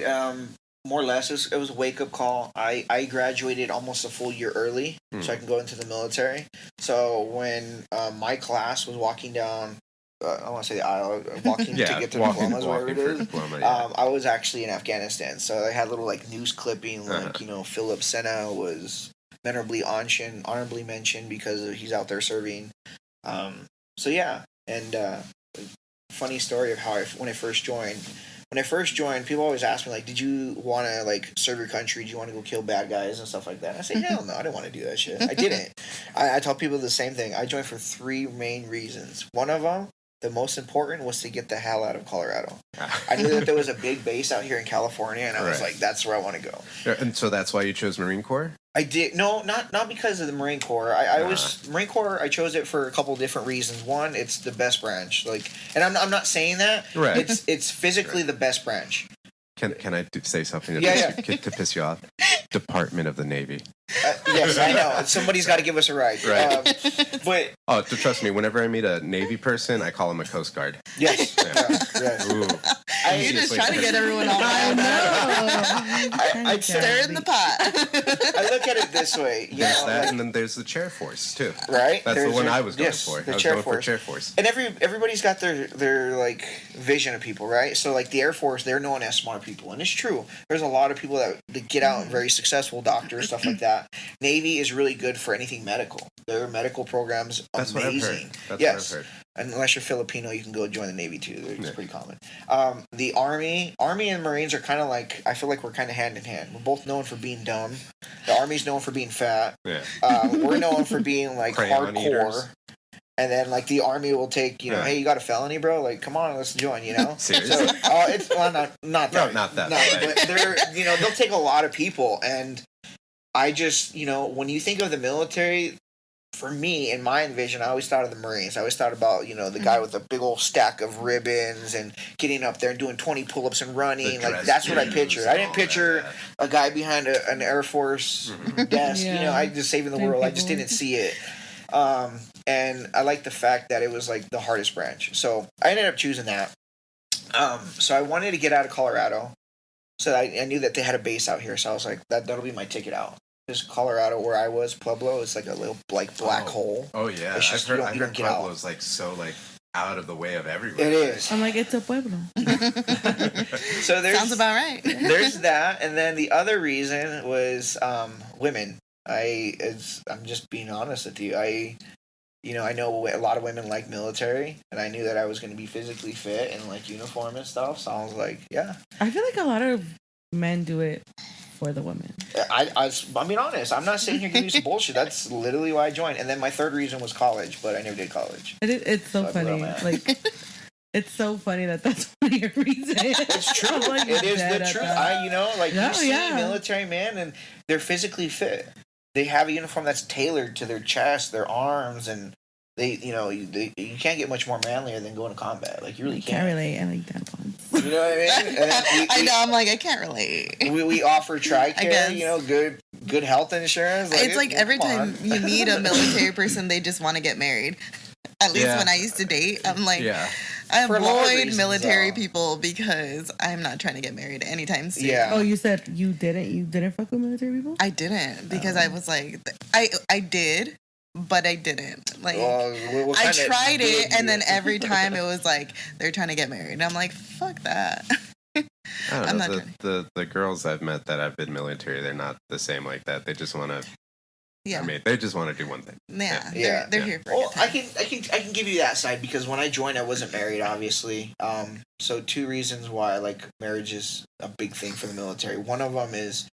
More or less, it was a wake up call. I graduated almost a full year early, so I can go into the military. So when my class was walking down, I want to say the aisle, walking to get their diplomas, whatever it is. I was actually in Afghanistan, so I had a little like news clipping, like Philip Sena was honorably mentioned because he's out there serving. So yeah, and funny story of how when I first joined. When I first joined, people always ask me, like, did you want to, like, serve your country? Do you want to go kill bad guys and stuff like that? I say, hell no, I didn't want to do that shit. I didn't. I tell people the same thing. I joined for 3 main reasons. One of them, the most important, was to get the hell out of Colorado. I knew that there was a big base out here in California, and I was like, that's where I want to go. And so that's why you chose Marine Corps? I did. No, not because of the Marine Corps. Marine Corps, I chose it for a couple different reasons. One, it's the best branch. Like, and I'm not saying that. Right. It's physically the best branch. Can I say something to piss you off? Department of the Navy. Yes, I know. Somebody's got to give us a ride. Right. But Trust me, whenever I meet a Navy person, I call him a Coast Guard. yes, yes. Ooh. You're just trying to get everyone all riled up. I'd Stir in the pot. I look at it this way. There's that, and then there's the Chair Force too. Right. That's the one I was going for. The I was Chair going Force. for Chair Force. And everybody's got their like vision of people, right? So like the Air Force, they're known as smart people, and it's true. There's a lot of people that get out and very successful doctors, stuff like that. Navy is really good for anything medical. Their medical programs That's amazing. What I've heard. That's yes. what I've heard. Unless you're Filipino, you can go join the Navy too. It's pretty common. The Army and Marines are kind of like, I feel like we're kind of hand in hand. We're both known for being dumb. The Army's known for being fat. Yeah. We're known for being like Crayon hardcore. eaters. And then like the Army will take, hey, you got a felony, bro? Like, come on, let's join. Seriously? So it's not that. No, not that. No, Right. but they'll take a lot of people, and I just when you think of the military. For me, in my vision, I always thought of the Marines. I always thought about, the guy with a big old stack of ribbons and getting up there and doing 20 pull-ups and running. Like, that's what I pictured. I didn't picture a guy behind an Air Force desk, I just saving the world. I just didn't see it. And I like the fact that it was, like, the hardest branch. So I ended up choosing that. So I wanted to get out of Colorado. So I knew that they had a base out here. So I was like, that'll be my ticket out. Because Colorado, where I was, Pueblo, is like a little black hole. Oh yeah, It's just, I heard out. Pueblo's like so like out of the way of everywhere. It is. I'm like, it's a pueblo. So Sounds about right. There's that, and then the other reason was women. I'm just being honest with you. I know a lot of women like military, and I knew that I was going to be physically fit and like uniform and stuff. So I was like, yeah. I feel like a lot of men do it for the women. I'm being honest. I'm not sitting here giving you some bullshit. That's literally why I joined. And then my third reason was college, but I never did college. It's so funny. Like, it's so funny that's one of your reasons. It's true. Like, it is the truth. You see military men, and they're physically fit. They have a uniform that's tailored to their chest, their arms, and you can't get much more manlier than going to combat. Like, you really can't. Can't relate. I like tampons. You know what I mean? I know. I'm like, I can't relate. We offer TRICARE, good health insurance. It's like every time you meet a military person, they just want to get married. At least when I used to date, I'm like, I avoid military people because I'm not trying to get married anytime soon. Yeah. Oh, you said you didn't fuck with military people? I didn't because I was like, I did. But I didn't. Like, I tried it, and then every time it was like, they're trying to get married. And I'm like, fuck that. I don't know. The girls I've met that have been military, they're not the same like that. They just want to. Yeah. I mean, they just want to do one thing. Yeah. They're here for it. I can give you that side because when I joined, I wasn't married, obviously. So 2 reasons why like marriage is a big thing for the military. One of them is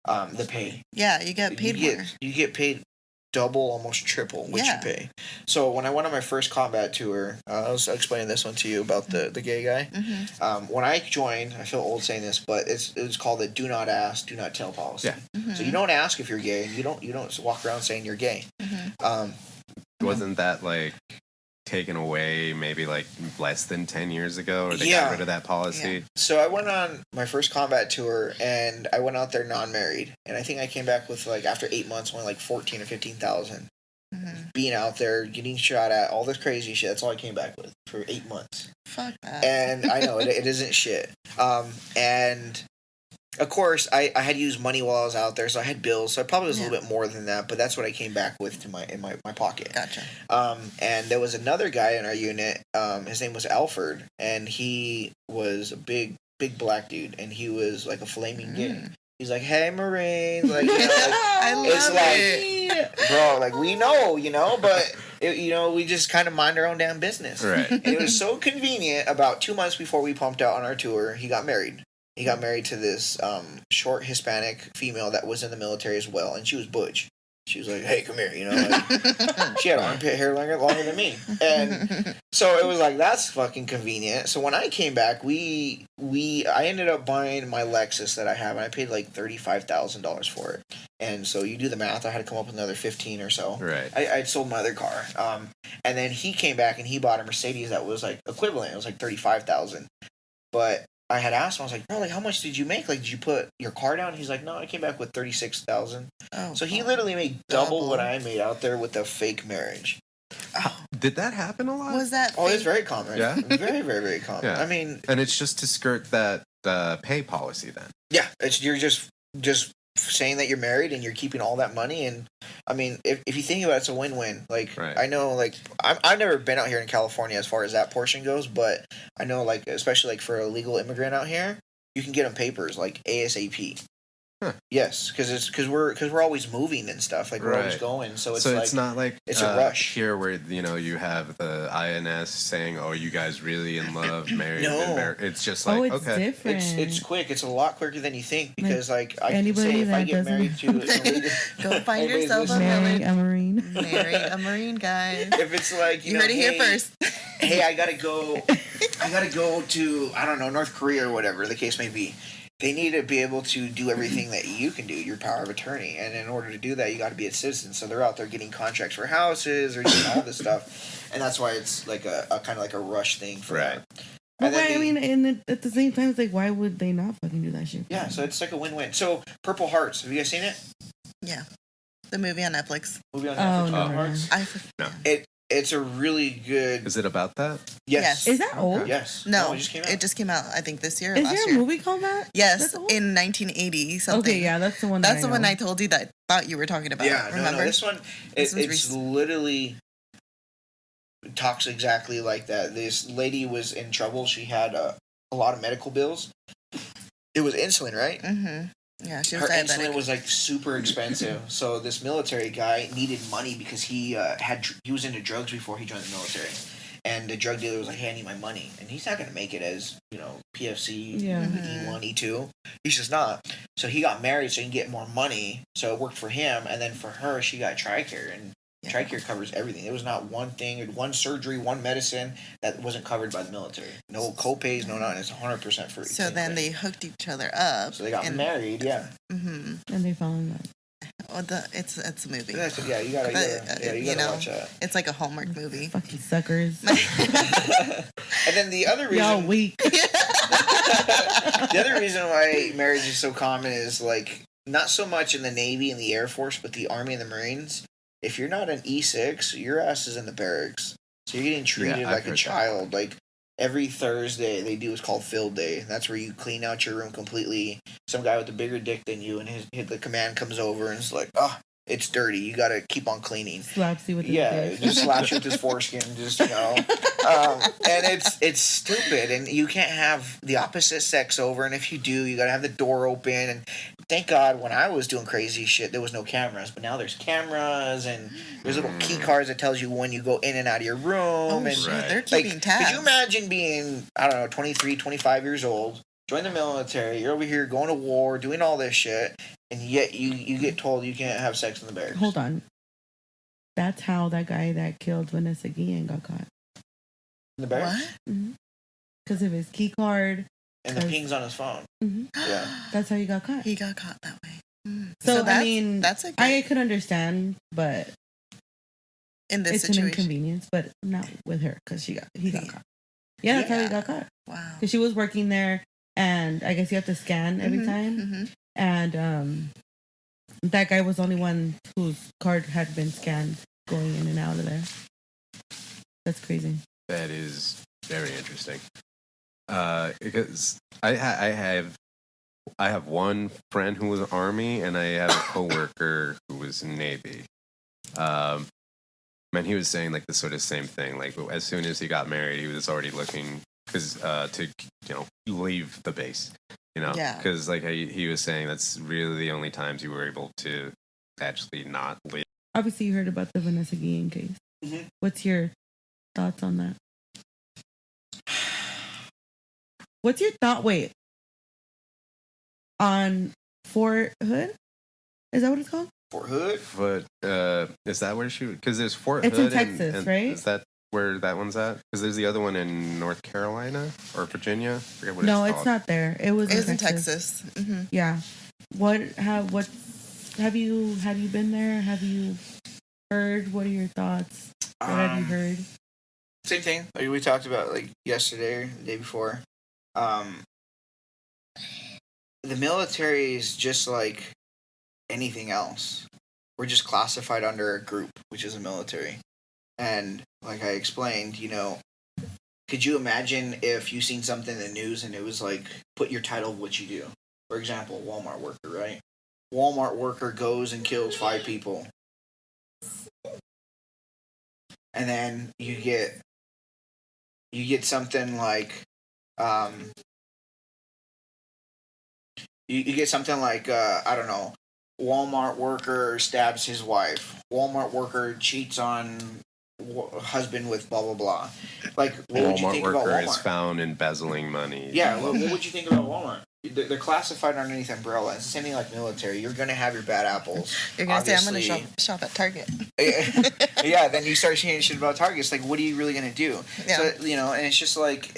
the pay. Yeah, you get paid more. You get paid double, almost triple what you pay. So when I went on my first combat tour, I was explaining this one to you about the gay guy. Mm-hmm. When I joined, I feel old saying this, but it was called the do not ask, do not tell policy. Yeah. Mm-hmm. So you don't ask if you're gay, and you don't walk around saying you're gay. Mm-hmm. Wasn't that like taken away maybe like less than 10 years ago, or they got rid of that policy? Yeah. So I went on my first combat tour, and I went out there non-married, and I think I came back with like after 8 months only like 14 or 15,000. Being out there, getting shot at, all this crazy shit. That's all I came back with for 8 months. Fuck that. And I know it isn't shit. And of course, I had used money while I was out there, so I had bills. So I probably was a little bit more than that, but that's what I came back with to in my pocket. Gotcha. And there was another guy in our unit. His name was Alfred, and he was a big black dude, and he was like a flaming gay. He's like, "Hey, Marines!" Like, I love it, bro. Like, we know, but we just kind of mind our own damn business. Right. And it was so convenient. About 2 months before we pumped out on our tour, he got married. He got married to this short Hispanic female that was in the military as well, and she was butch. She was like, "Hey, come here," like, she had armpit hair longer than me, and so it was like, that's fucking convenient. So when I came back, I ended up buying my Lexus that I have, and I paid like $35,000 for it. And so you do the math, I had to come up with another 15 or so. Right. I'd sold my other car, and then he came back and he bought a Mercedes that was like equivalent. It was like $35,000, but I had asked him, I was like, bro, like, how much did you make? Like, did you put your car down? He's like, no, I came back with 36,000. Oh, So he literally made double what double. I made out there with a fake marriage. Did that happen a lot? Was that? Oh, it's fake? very common. Yeah? Very, very, very common. Yeah. I mean, And it's just to skirt that pay policy then. yeah, you're just saying that you're married and you're keeping all that money. And I mean, if you think about it, it's a win-win. Like, Right. I know, like, I've never been out here in California as far as that portion goes, but I know, like, especially like for a legal immigrant out here, you can get them papers like ASAP. Huh. Yes, because we're always moving and stuff. Like, we're always Right. going, so it's It's not like it's a rush. here where you have the INS saying, "Oh, you guys really in love, married." No. been married." It's just like it's okay, different. It's quick. It's a lot quicker than you think because like I can anybody say if I that get married to Go find anybody's yourself a listening. Marry married, a Marine. marry a Marine, guys. if it's like You know, heard it here hey, first. hey, I gotta go to I don't know, North Korea or whatever the case may be. They need to be able to do everything that you can do, your power of attorney, and in order to do that, you got to be a citizen. So they're out there getting contracts for houses or doing all this stuff, and that's why it's like a kind of like a rush thing for Right. them. But And then why, I mean, and at the same time, it's like, why would they not fucking do that shit? yeah, so it's like a win-win. So Purple Hearts, have you guys seen it? Yeah, the movie on Netflix. Movie on Oh, Netflix, no, Purple no, Hearts. I No. It's a really good. Is it about that? Yes. Yes. Is that old? Yes. no, it just came out. it just came out. I think this year or Is last there a year. movie called that? Yes, That's old? in 1980 something. Okay, yeah, that's the one. That's the one know. I told you that I thought you were talking about. Yeah, remember? no, this one, This one's it's literally talks exactly like that. This lady was in trouble. She had a lot of medical bills. It was insulin, right? Mm-hmm. Yeah, she Her was insulin diabetic. was like super expensive. So this military guy needed money because he was into drugs before he joined the military. And the drug dealer was like, "Hey, I need my money," and he's not gonna make it as PFC, Yeah. E1, E2. He's just not. So he got married so he can get more money. So it worked for him, and then for her, she got TRICARE, and Yeah. TRICARE covers everything. There was not one thing, or one surgery, one medicine that wasn't covered by the military. No co-pays, no nothing. It's 100% free. So then they hooked each other up. So they got married, yeah. Mm-hmm. And they fell in love. Well, it's a movie. Yeah, you gotta, You know, watch that. It's like a Hallmark movie. Fucking suckers. And then the other reason, Y'all weak. the other reason why marriage is so common is like not so much in the Navy and the Air Force, but the Army and the Marines. If you're not an E6, your ass is in the barracks. So you're getting treated I've like a heard child. Like every Thursday, they do what's called field day. That's where you clean out your room completely. Some guy with a bigger dick than you, and the command comes over and is like, "Oh, it's dirty. You got to keep on cleaning." Slaps you with his Yeah, dick. just slaps you with his foreskin, just and it's stupid, and you can't have the opposite sex over, and if you do, you gotta have the door open. And thank God, when I was doing crazy shit, there was no cameras, but now there's cameras, and there's little key cards that tells you when you go in and out of your room. Oh and shit, Right. they're like, keeping tabs. could you imagine being 23, 25 years old, join the military, you're over here going to war, doing all this shit, and yet you get told you can't have sex in the barracks? Hold on. That's how that guy that killed Vanessa Guillen got caught. In the barracks? What? Because of his key card. And the ping's on his phone. Mhm. Yeah. That's how he got caught. He got caught that way. Mm. So, I that's, mean, that's a I good, could understand, but in this it's an situation. inconvenience, but not with her because he got caught. Yeah, that's how he Yeah. got caught. Wow. Because she was working there, and I guess you have to scan every time. Mm-hmm. And that guy was the only one whose card had been scanned going in and out of there. That's crazy. That is very interesting. Because I have one friend who was Army, and I have a coworker who was Navy. And he was saying like the sort of same thing. Like as soon as he got married, he was already looking to leave the base. Yeah. Because like he was saying, that's really the only times you were able to actually not leave. Obviously, you heard about the Vanessa Guillen case. Mhm. What's your thoughts on that? What's your thought? Wait, on Fort Hood? Is that what it's called? Fort Hood? But is that where she? Because there's Fort It's in Hood Texas, and right? Is that where that one's at? Because there's the other one in North Carolina or Virginia. I forget what No, it's it's called. not there. It was It was in Texas. Texas. Mm-hmm. Yeah. Have you been there? Have you heard? What are your thoughts? What have you heard? Same thing. Like we talked about like yesterday or the day before. the military is just like anything else. We're just classified under a group, which is a military. And like I explained, could you imagine if you seen something in the news and it was like, put your title of what you do? For example, Walmart worker, right? Walmart worker goes and kills 5 people. And then you get something like you get something like I don't know, Walmart worker stabs his wife. Walmart worker cheats on husband with blah blah blah. Like, what would you think about worker Walmart? is found embezzling money. Yeah, what would you think about Walmart? They're classified underneath umbrella. It's the same thing like military. You're gonna have your bad apples. You're gonna say I'm gonna Obviously. shop at Target. Yeah, then you start saying shit about Target. It's like, what are you really gonna do? Yeah. So and it's just like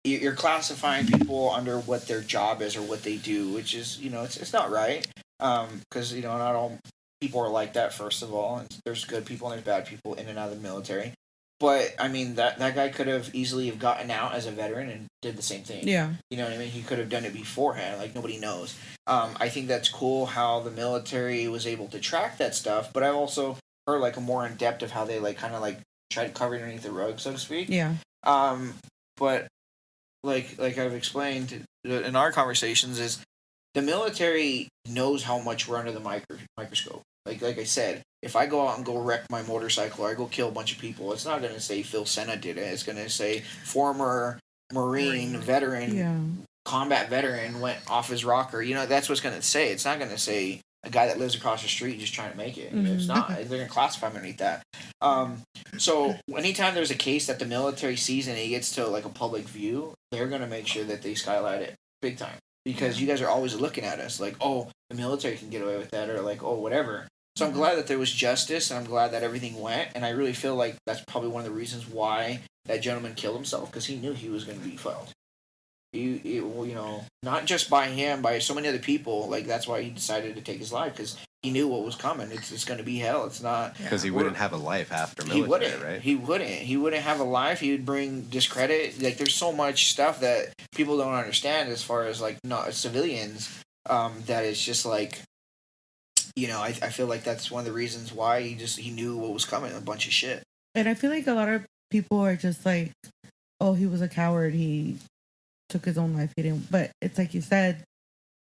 you're classifying people under what their job is or what they do, which is it's not right. Because not all people are like that. First of all, and there's good people and there's bad people in and out of the military. But I mean that guy could have easily have gotten out as a veteran and did the same thing. Yeah. You know what I mean? He could have done it beforehand. Like, nobody knows. I think that's cool how the military was able to track that stuff. But I've also heard like a more in depth of how they like kind of like tried to cover it underneath the rug, so to speak. Yeah. But like I've explained in our conversations, is the military knows how much we're under the microscope. Like I said, if I go out and go wreck my motorcycle or I go kill a bunch of people, it's not going to say Phil Senna did it. It's going to say former Marine veteran, Yeah. combat veteran went off his rocker. That's what's going to say. It's not going to say a guy that lives across the street just trying to make it. It's not. They're going to classify him underneath that. So anytime there's a case that the military sees and it gets to like a public view, they're going to make sure that they skylight it big time. Because you guys are always looking at us like, oh, the military can get away with that, or like, oh, whatever. So I'm glad that there was justice, and I'm glad that everything went, and I really feel like that's probably one of the reasons why that gentleman killed himself, because he knew he was going to be fucked. Not just by him, by so many other people. Like, that's why he decided to take his life, because he knew what was coming. It's going to be hell. It's not, because he wouldn't have a life after military, right? He wouldn't have a life. He would bring discredit. Like, there's so much stuff that people don't understand as far as like not civilians. That it's just like, I feel like that's one of the reasons why he knew what was coming. A bunch of shit. And I feel like a lot of people are just like, oh, he was a coward. He took his own life. He didn't. But it's like you said,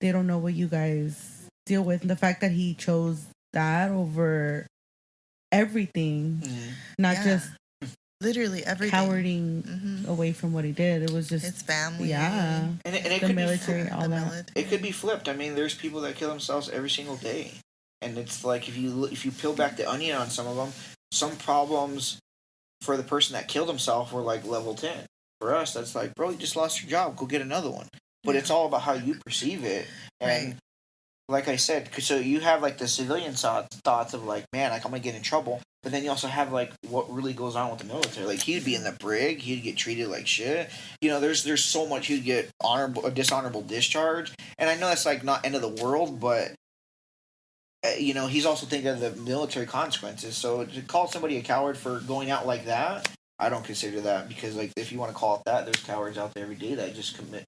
they don't know what you guys deal with. And the fact that he chose that over everything, not just literally everything, cowarding away from what he did. It was just his family. Yeah. And it the could military, be all that. It could be flipped. I mean, there's people that kill themselves every single day. And it's like, if you peel back the onion on some of them, some problems for the person that killed himself were like level 10. For us, that's like, bro, you just lost your job. Go get another one. But it's all about how you perceive it. And like I said, so you have like the civilian thoughts of like, man, like I'm going to get in trouble. But then you also have like what really goes on with the military. Like, he'd be in the brig. He'd get treated like shit. There's so much. He'd get dishonorable discharge. And I know that's like not end of the world, but he's also thinking of the military consequences. So to call somebody a coward for going out like that, I don't consider that, because like, if you want to call it that, there's cowards out there every day that just commit.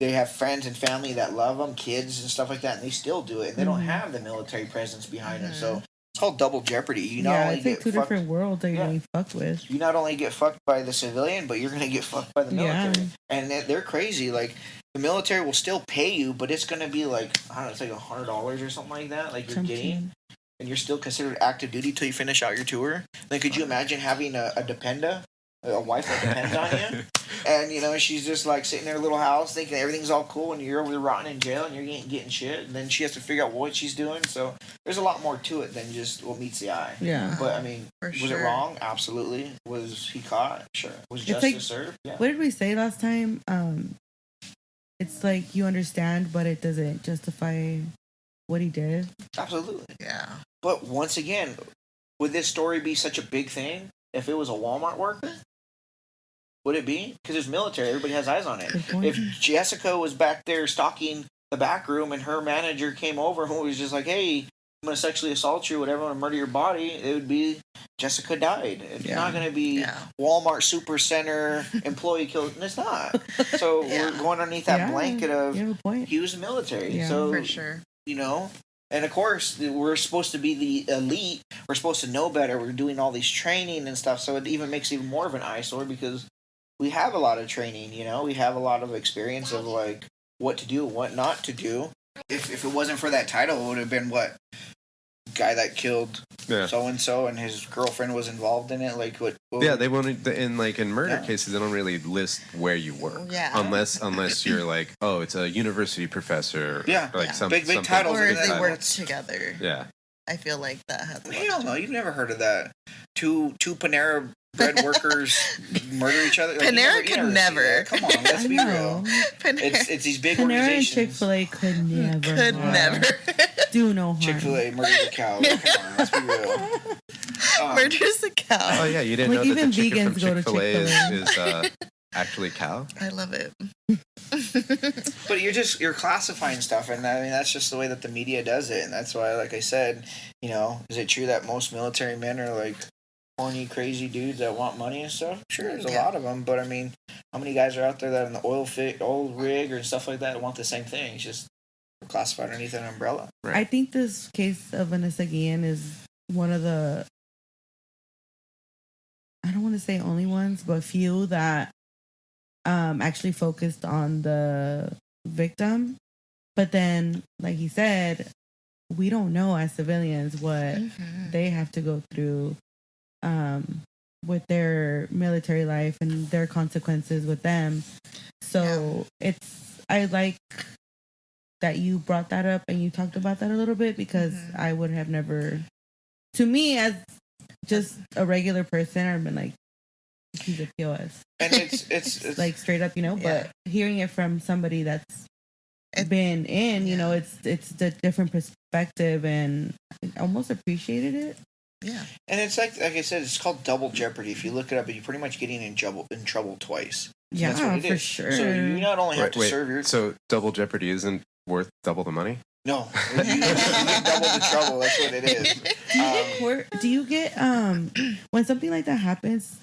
They have friends and family that love them, kids and stuff like that, and they still do it, and they don't have the military presence behind them. So it's called double jeopardy. You not only it's like get two fucked, different worlds that you're getting fucked with. You not only get fucked by the civilian, but you're gonna get fucked by the military. Yeah. And they're crazy. Like, the military will still pay you, but it's gonna be like, I don't know, it's like $100 or something like that. Like, you're getting. And you're still considered active duty till you finish out your tour. Then could you imagine having a dependa, a wife that depends on you, and she's just like sitting in her little house thinking everything's all cool, and you're over there rotting in jail and you're getting shit, and then she has to figure out what she's doing. So there's a lot more to it than just what meets the eye. Yeah. But I mean, was it wrong? Absolutely. Was he caught? Sure. Was justice served? Yeah. What did we say last time? It's like, you understand, but it doesn't justify what he did. Absolutely. Yeah. But once again, would this story be such a big thing if it was a Walmart worker? Would it be? Because it's military. Everybody has eyes on it. If Jessica was back there stalking the back room and her manager came over and was just like, hey, I'm gonna sexually assault you, whatever, I'm gonna murder your body, it would be Jessica died. It's not gonna be Walmart Supercenter employee killed. It's not. So we're going underneath that blanket of you have a point. he was military. Yeah, so for sure. you know. And of course, we're supposed to be the elite. We're supposed to know better. We're doing all these training and stuff, so it even makes even more of an eyesore because we have a lot of training. You know, we have a lot of experience of like what to do, what not to do. If it wasn't for that title, it would have been what guy that killed so and so, and his girlfriend was involved in it. Like what they wanted in murder cases. They don't really list where you work, unless you're like, oh, it's a university professor, like some big titles, or they work together. Yeah, I feel like that has. Hell no, you've never heard of that. Two Panera bread workers murder each other. Like, Panera could never. Come on, let's be real. It's these big Panera organizations. and Chick-fil-A could never do no harm. Chick-fil-A murders a cow. Come on, let's be real. Murders a cow. Oh yeah, you didn't know that even the chicken vegans from go to Chick-fil-A is actually cow? I love it. But you're classifying stuff, and I mean that's just the way that the media does it, and that's why, like I said, is it true that most military men are like horny, crazy dudes that want money and stuff? Sure, there's a lot of them, but I mean, how many guys are out there that in the oil rig or stuff like that want the same thing? It's just classified underneath an umbrella. Right. I think this case of Vanessa Guillen is one of the, I don't want to say only ones, but few that actually focused on the victim. But then, like he said, we don't know as civilians what they have to go through with their military life and their consequences with them. So I like that you brought that up and you talked about that a little bit, because I would have never, to me as just a regular person, I've been like, he's a POS. And it's like straight up, but hearing it from somebody that's been in, it's the different perspective, and I almost appreciated it. Yeah. And it's like I said, it's called double jeopardy. If you look it up, you're pretty much getting in trouble twice. So yeah, that's what it for is. sure. So you not only have to serve your... So double jeopardy isn't worth double the money? No. You get double the trouble. That's what it is. Do you get, when something like that happens,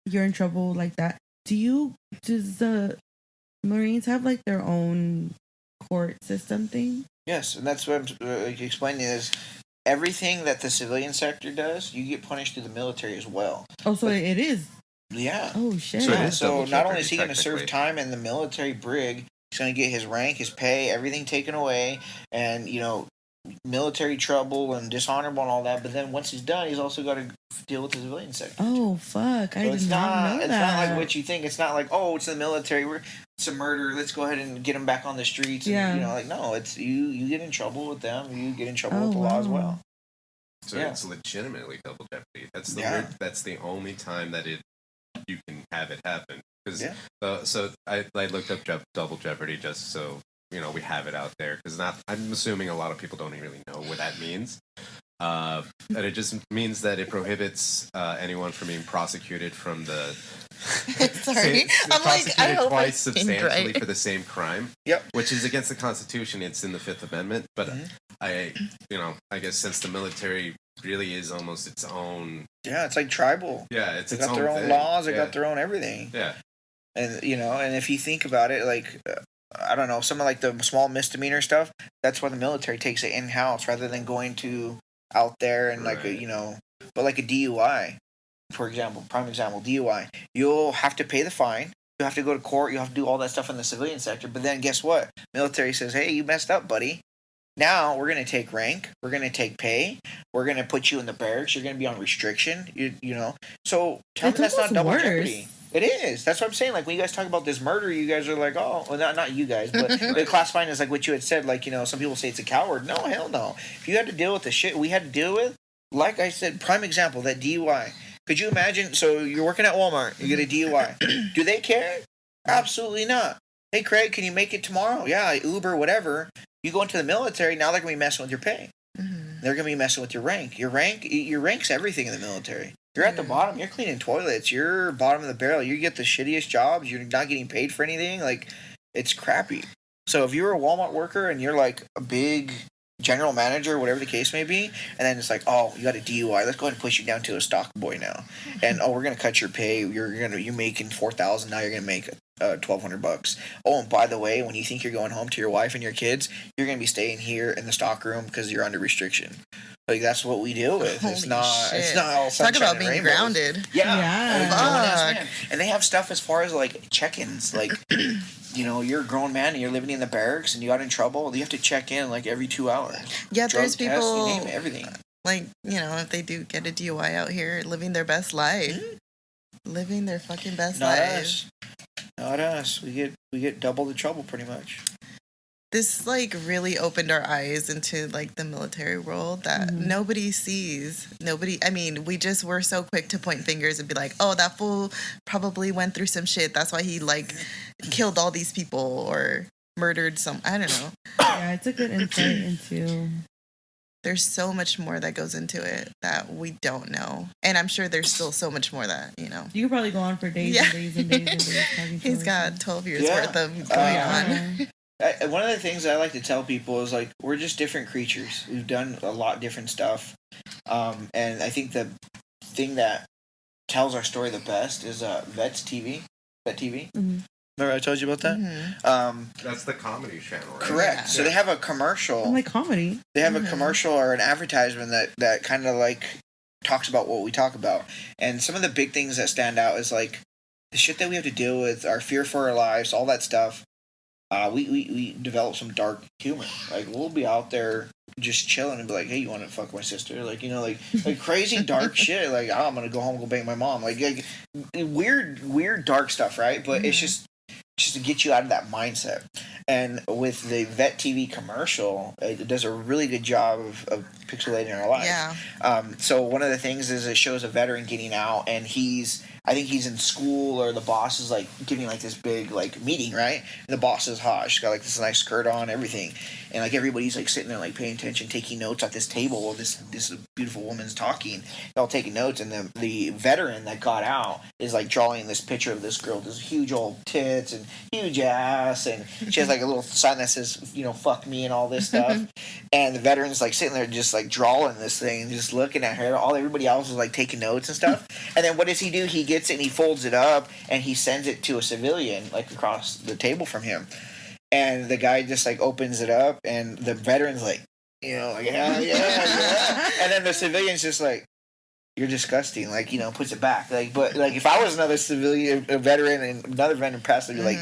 you're in trouble like that, does the Marines have like their own court system thing? Yes, and that's what I'm explaining is everything that the civilian sector does, you get punished through the military as well. Oh, so it is? Yeah. Oh, shit. So not only is he going to serve time in the military brig, he's going to get his rank, his pay, everything taken away, and, military trouble and dishonorable and all that. But then once he's done, he's also got to deal with the civilian sector. Oh, fuck. I did not know that. It's not like what you think. It's not like, oh, it's the military. It's a murder. Let's go ahead and get him back on the streets. And, no, it's you get in trouble with them. You get in trouble with the law as well. So it's legitimately double jeopardy. That's the that's the only time that you can have it happen. So I looked up double jeopardy just so we have it out there, because I'm assuming a lot of people don't really know what that means. And it just means that it prohibits anyone from being prosecuted from the. Sorry, I'm like, I hope twice substantially for the same crime. Yep. Which is against the Constitution. It's in the Fifth Amendment. But I guess since the military really is almost its own. Yeah, it's like tribal. Yeah, it's its got their own laws. They got their own everything. Yeah. And and if you think about it, like. I don't know, some of like the small misdemeanor stuff, that's why the military takes it in-house rather than going to out there and like but like a DUI, for example, prime example, DUI, you'll have to pay the fine, you'll have to go to court, you'll have to do all that stuff in the civilian sector, but then guess what? Military says, hey, you messed up, buddy. Now we're going to take rank, we're going to take pay, we're going to put you in the barracks, you're going to be on restriction, so tell me that's not double jeopardy. It is. That's what I'm saying. Like, when you guys talk about this murder, you guys are like, oh, well, not you guys, but they're classifying as like what you had said. Like, some people say it's a coward. No, hell no. If you had to deal with the shit we had to deal with, like I said, prime example, that DUI. Could you imagine? So you're working at Walmart, you get a DUI. Do they care? Absolutely not. Hey, Craig, can you make it tomorrow? Yeah, Uber, whatever. You go into the military, now they're going to be messing with your pay. They're going to be messing with your rank. Your rank's everything in the military. You're at the bottom. You're cleaning toilets. You're bottom of the barrel. You get the shittiest jobs. You're not getting paid for anything. Like, it's crappy. So if you're a Walmart worker and you're like a big, general manager, whatever the case may be, and then it's like, oh, you got a DUI. Let's go ahead and push you down to a stock boy now, and oh, we're gonna cut your pay. You're making $4,000 now. You're gonna make $1,200. Oh, and by the way, when you think you're going home to your wife and your kids, you're gonna be staying here in the stock room because you're under restriction. Like that's what we deal with. Holy It's not shit. all Talk sunshine about and being rainbows. grounded. Yeah. Fuck. Man. And they have stuff as far as like check-ins, like. You're a grown man and you're living in the barracks and you got in trouble. You have to check in like every 2 hours. Yeah, Drug there's tests, people you name it, everything. like, if they do get a DUI out here, living their best life. Mm-hmm. Living their fucking best Not life. us. Not us. We get double the trouble pretty much. This like really opened our eyes into like the military world that nobody sees. We just were so quick to point fingers and be like, oh, that fool probably went through some shit. That's why he like killed all these people or murdered some. I don't know. Yeah, it's a good insight into. There's so much more that goes into it that we don't know, and I'm sure there's still so much more that You could probably go on for days and days and days and days. Talking to He's us. got 12 years Yeah. worth of going on. One of the things I like to tell people is like we're just different creatures. We've done a lot different stuff, and I think the thing that tells our story the best is Vet TV. Mhm. Remember I told you about that? Mhm. That's the comedy channel, right? Correct. Yeah. So they have a commercial. I'm like comedy. They have a Mhm. commercial or an advertisement that kind of like talks about what we talk about. And some of the big things that stand out is like the shit that we have to deal with, our fear for our lives, all that stuff. We develop some dark humor. Like we'll be out there just chilling and be like, hey, you want to fuck my sister? Like, like crazy dark shit. Like, oh, I'm going to go home and go bang my mom. Like weird dark stuff, right? But it's just to get you out of that mindset. And with the Vet TV commercial, it does a really good job of pixelating our life. Yeah. So one of the things is it shows a veteran getting out, and I think he's in school, or the boss is like giving like this big like meeting, right? And the boss is hot. She's got like this nice skirt on, everything, and like everybody's like sitting there like paying attention, taking notes at this table while this beautiful woman's talking. They're all taking notes, and the veteran that got out is like drawing this picture of this girl, with this huge old tits and huge ass, and she has like a little sign that says, fuck me and all this stuff. And the veteran's like sitting there just like drawing this thing and just looking at her. Everybody else is like taking notes and stuff. And then what does he do? He gets it and he folds it up and he sends it to a civilian like across the table from him. And the guy just like opens it up and the veteran's like, like, yeah. And then the civilian's just like, you're disgusting, like, puts it back. Like, but like if I was another civilian, a veteran, and another veteran passed, I'd be like,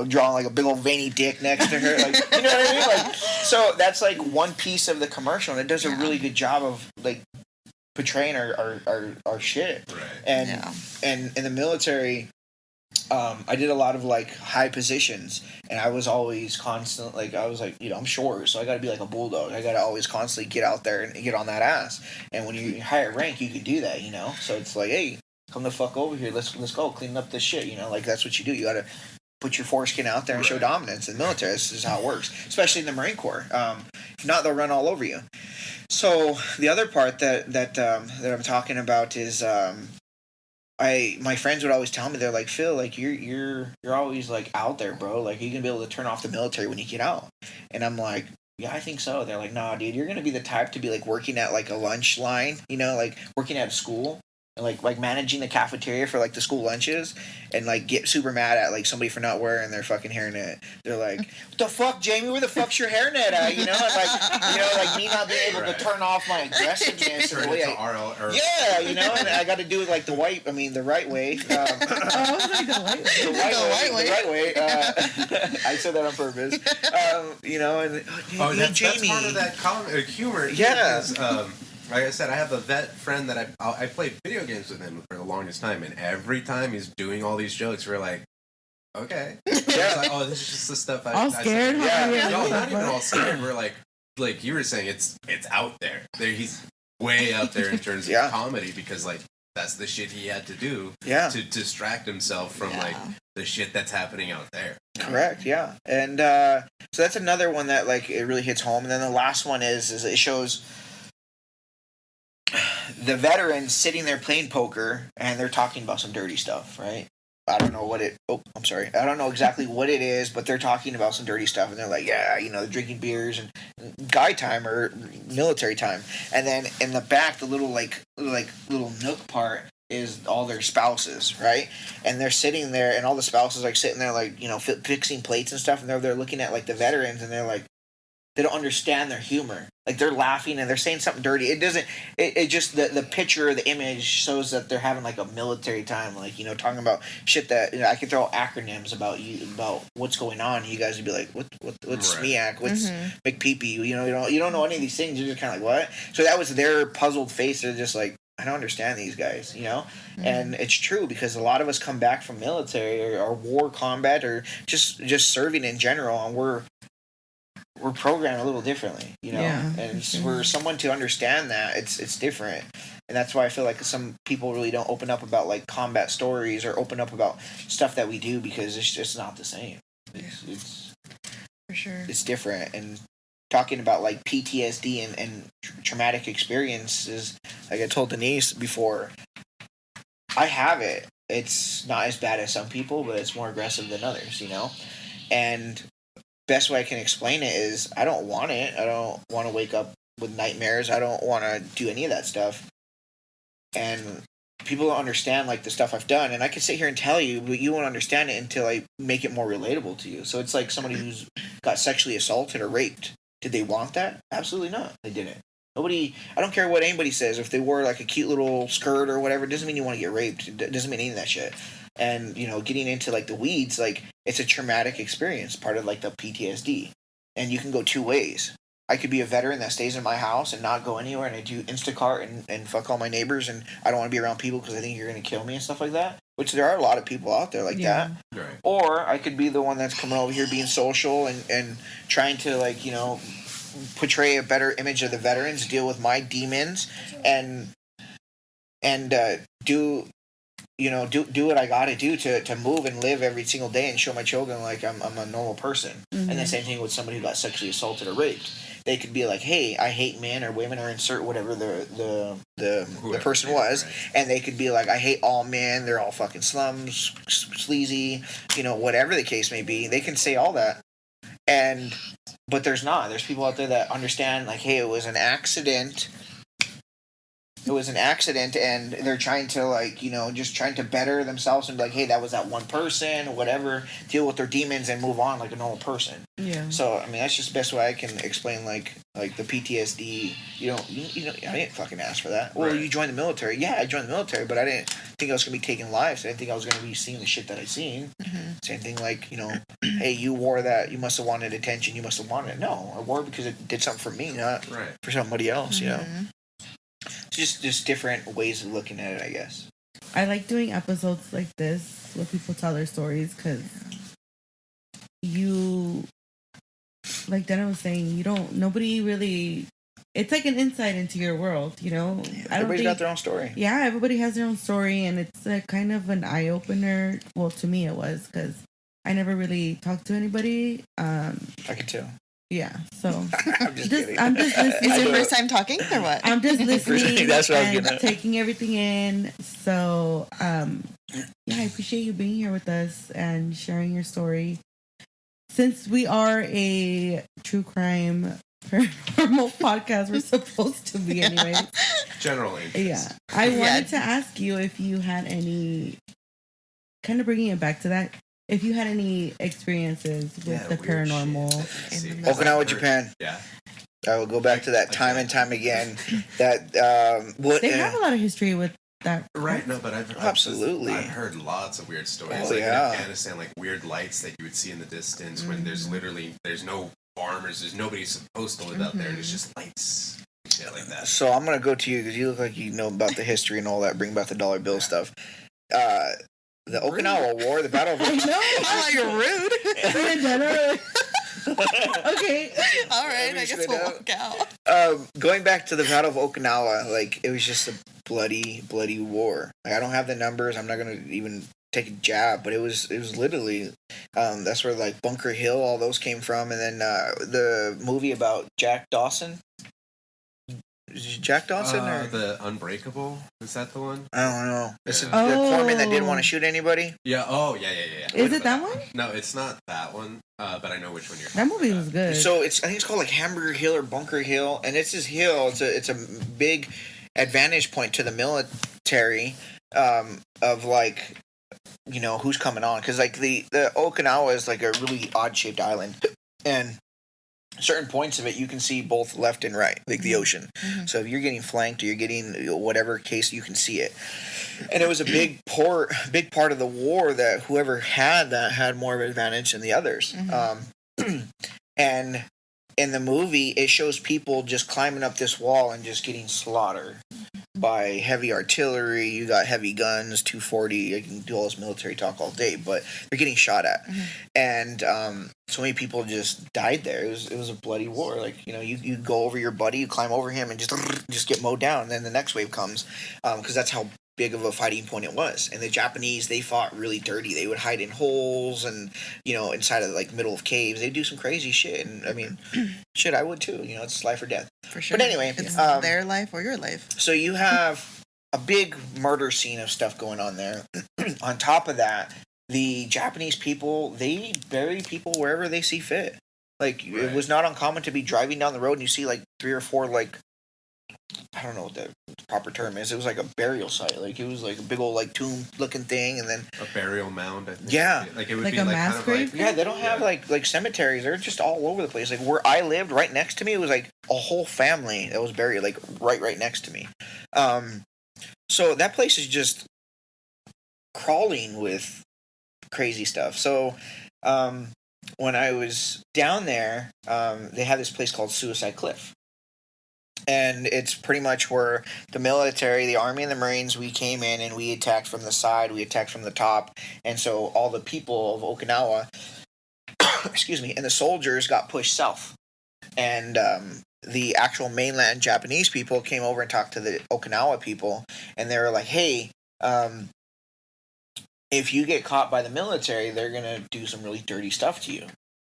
drawing like a big old veiny dick next to her, like, you know what I mean? Like, so that's like one piece of the commercial, and it does a really good job of like portraying our shit. Right. And in the military, I did a lot of like high positions, and I was always constant. Like I was like, I'm short, so I got to be like a bulldog. I got to always constantly get out there and get on that ass. And when you're higher rank, you can do that, So it's like, hey, come the fuck over here. Let's go clean up this shit. Like that's what you do. You got to put your foreskin out there and show dominance in the military. This is how it works, especially in the Marine Corps. If not, they'll run all over you. So the other part that I'm talking about is. My friends would always tell me, they're like, Phil, like you're always like out there, bro. Like you're gonna be able to turn off the military when you get out. And I'm like, yeah, I think so. They're like, nah, dude, you're gonna be the type to be like working at like a lunch line, like working at a school. And like managing the cafeteria for like the school lunches, and like get super mad at like somebody for not wearing their fucking hairnet. They're like, "What the fuck, Jamie? Where the fuck's your hairnet at?" And like me not being able to turn off my aggressiveness. Turn the way it to RL, or and I got to do it like the right way. I was like the The right way. I said that on purpose. That's part of that humor. Yeah. Because, like I said, I have a vet friend that I played video games with him for the longest time, and every time he's doing all these jokes, we're like, okay. Yeah. It's like, oh, this is just the stuff all scared? No, not even all scared. We're like you were saying, it's out there. He's way out there in terms of comedy, because like that's the shit he had to do to distract himself from like the shit that's happening out there. Correct, yeah. And so that's another one that like it really hits home. And then the last one is it shows the veterans sitting there playing poker, and they're talking about some dirty stuff, right? I don't know I don't know exactly what it is, but they're talking about some dirty stuff, and they're like, they're drinking beers and guy time or military time, and then in the back, the little like little nook part is all their spouses, right? And they're sitting there, and all the spouses like sitting there, like fixing plates and stuff, and they're looking at like the veterans, and they're like, they don't understand their humor. Like they're laughing and they're saying something dirty. It doesn't. It just the picture, the image shows that they're having like a military time, like talking about shit that I could throw acronyms about what's going on. You guys would be like, what's SMEAC? What's McPeepee? You don't know any of these things. You're just kind of like, what? So that was their puzzled face. They're just like, I don't understand these guys, and it's true because a lot of us come back from military or war combat or just serving in general, and we're programmed a little differently, and for someone to understand that it's different, and that's why I feel like some people really don't open up about like combat stories or open up about stuff that we do because it's just not the same. It's for sure. It's different, and talking about like PTSD and traumatic experiences, like I told Denise before, I have it. It's not as bad as some people, but it's more aggressive than others, and best way I can explain it is I don't want it. I don't want to wake up with nightmares. I don't want to do any of that stuff. And people don't understand like the stuff I've done. And I can sit here and tell you, but you won't understand it until I make it more relatable to you. So it's like somebody who's got sexually assaulted or raped. Did they want that? Absolutely not. They didn't. Nobody, I don't care what anybody says. If they wore like a cute little skirt or whatever, it doesn't mean you want to get raped. It doesn't mean any of that shit. And, getting into like the weeds, like it's a traumatic experience, part of like the PTSD. And you can go two ways. I could be a veteran that stays in my house and not go anywhere, and I do Instacart and fuck all my neighbors, and I don't want to be around people because I think you're going to kill me and stuff like that. Which there are a lot of people out there like that. Right. Or I could be the one that's coming over here being social and trying to like, portray a better image of the veterans, deal with my demons, and do what I gotta do to move and live every single day and show my children like I'm a normal person. And the same thing with somebody who got sexually assaulted or raped. They could be like, hey, I hate men or women, or insert whatever the person was, right. And they could be like, I hate all men, they're all fucking slums, sleazy, whatever the case may be. They can say all that. But there's people out there that understand like, hey, it was an accident. It was an accident, and they're trying to like, just trying to better themselves and be like, hey, that was that one person or whatever, deal with their demons and move on like a normal person. Yeah. So I mean, that's just the best way I can explain like the PTSD. I didn't fucking ask for that. Well, right. You joined the military. Yeah, I joined the military, but I didn't think I was gonna be taking lives. I didn't think I was gonna be seeing the shit that I seen. Mm-hmm. Same thing like, hey, you wore that. You must have wanted attention. You must have wanted it. No, I wore it because it did something for me, not for somebody else. Mm-hmm. Just different ways of looking at it, I guess. I like doing episodes like this where people tell their stories because like Dena was saying, nobody really, it's like an insight into your world, Everybody's got their own story. Yeah, everybody has their own story, and it's a kind of an eye-opener. Well, to me it was, because I never really talked to anybody. I could tell. Yeah, so I'm just kidding. I'm just listening. Is it your first time talking or what? I'm just listening. That's what and taking everything in. So, I appreciate you being here with us and sharing your story. Since we are a true crime paranormal podcast, we're supposed to be anyway. Generally. Yeah. I wanted to ask you if you had any, kind of bringing it back to that, if you had any experiences with the paranormal. Okinawa, Japan. Yeah. I will go back to that time and time again. That they have a lot of history with that. Right, no, but I've heard lots of weird stories. In Afghanistan, like weird lights that you would see in the distance when there's no farmers, there's nobody supposed to live out there, and it's just lights. Shit like that. So I'm gonna go to you because you look like you know about the history and all that. Bring about the dollar bill stuff. The Okinawa War, the Battle of I'm like rude. Okay. All right, I guess we'll walk out. Going back to the Battle of Okinawa, like it was just a bloody, bloody war. Like, I don't have the numbers. I'm not gonna even take a jab, but it was literally that's where like Bunker Hill, all those came from, and then the movie about Jack Dawson. Is it Jack Dawson or the Unbreakable? Is that the one? I don't know. It's Yeah. the corpsman that didn't want to shoot anybody. Yeah. Oh, yeah. Is it that one? No, it's not that one. But I know which one you're. That movie was good. So I think it's called like Hamburger Hill or Bunker Hill, and it's this hill. It's a big advantage point to the military, of like, you know, who's coming on, because like the Okinawa is like a really odd shaped island, and certain points of it you can see both left and right, like the ocean. So if you're getting flanked or you're getting whatever case, you can see it. And it was a big part of the war that whoever had that had more of an advantage than the others. And in the movie, it shows people just climbing up this wall and just getting slaughtered by heavy artillery. You got heavy guns, 240. I can do all this military talk all day, but they're getting shot at. And so many people just died there. It was a bloody war. Like, you know, you go over your buddy, you climb over him, and just get mowed down. And then the next wave comes, because that's how big of a fighting point it was. And the Japanese, they fought really dirty. They would hide in holes and, you know, inside of like middle of caves. They do some crazy shit. And I mean, shit, I would too. You know, it's life or death. For sure. But anyway, it's their life or your life. So you have a big murder scene of stuff going on there. On top of that, the Japanese people, they bury people wherever they see fit. Like, it was not uncommon to be driving down the road and you see like 3 or 4, like, I don't know what the proper term is. It was like a burial site. Like, it was like a big old like tomb looking thing, and then a burial mound. I think. Yeah, like it would like be a like mass kind of grave. like, yeah. They don't have like cemeteries. They're just all over the place. Like where I lived, right next to me, it was like a whole family that was buried like right next to me. So that place is just crawling with crazy stuff. So when I was down there, they had this place called Suicide Cliff. And it's pretty much where the military, the Army and the Marines, we came in and we attacked from the side, we attacked from the top. And so all the people of Okinawa, excuse me, and the soldiers got pushed south. And the actual mainland Japanese people came over and talked to the Okinawa people. And they were like, hey, if you get caught by the military, they're going to do some really dirty stuff to you.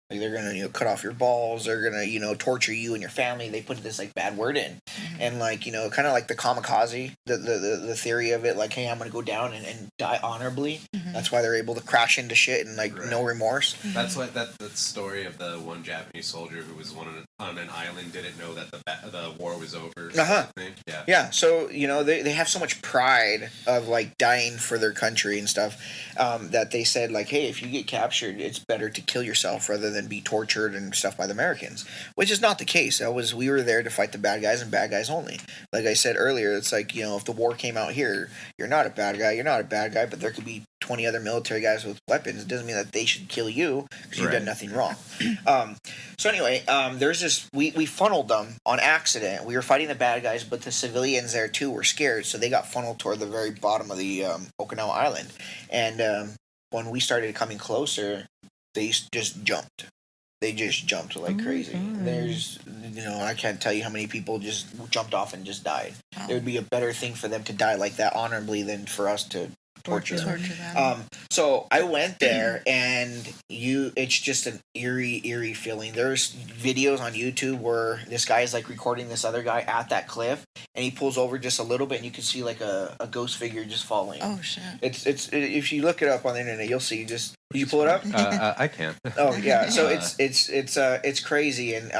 Like, they're going to, you know, cut off your balls. They're going to, you know, torture you and your family. They put this, like, bad word in. And, like, you know, kind of like the kamikaze, the theory of it, like, hey, I'm going to go down and die honorably. That's why they're able to crash into shit and, like, no remorse. That's what that story of the one Japanese soldier who was on an island didn't know that the war was over. Yeah. Yeah, so, you know, they have so much pride of, like, dying for their country and stuff, that they said, like, hey, if you get captured, it's better to kill yourself rather than be tortured and stuff by the Americans, which is not the case. We were there to fight the bad guys and bad guys only. Like I said earlier, it's like, you know, if the war came out here, you're not a bad guy, but there could be 20 other military guys with weapons. It doesn't mean that they should kill you because you've done nothing wrong. So anyway, there's this, we funneled them on accident. We were fighting the bad guys, but the civilians there too were scared, so they got funneled toward the very bottom of the Okinawa Island. And when we started coming closer, they just jumped. They just jumped like crazy. There's, you know, I can't tell you how many people just jumped off and just died. It would be a better thing for them to die like that honorably than for us to torture them. So I went there, and it's just an eerie feeling. There's videos on YouTube where this guy is like recording this other guy at that cliff, and he pulls over just a little bit, and you can see like a ghost figure just falling. Oh shit! It's if you look it up on the internet, you'll see. Just did you pull it up? I can't. Oh yeah. So it's crazy. And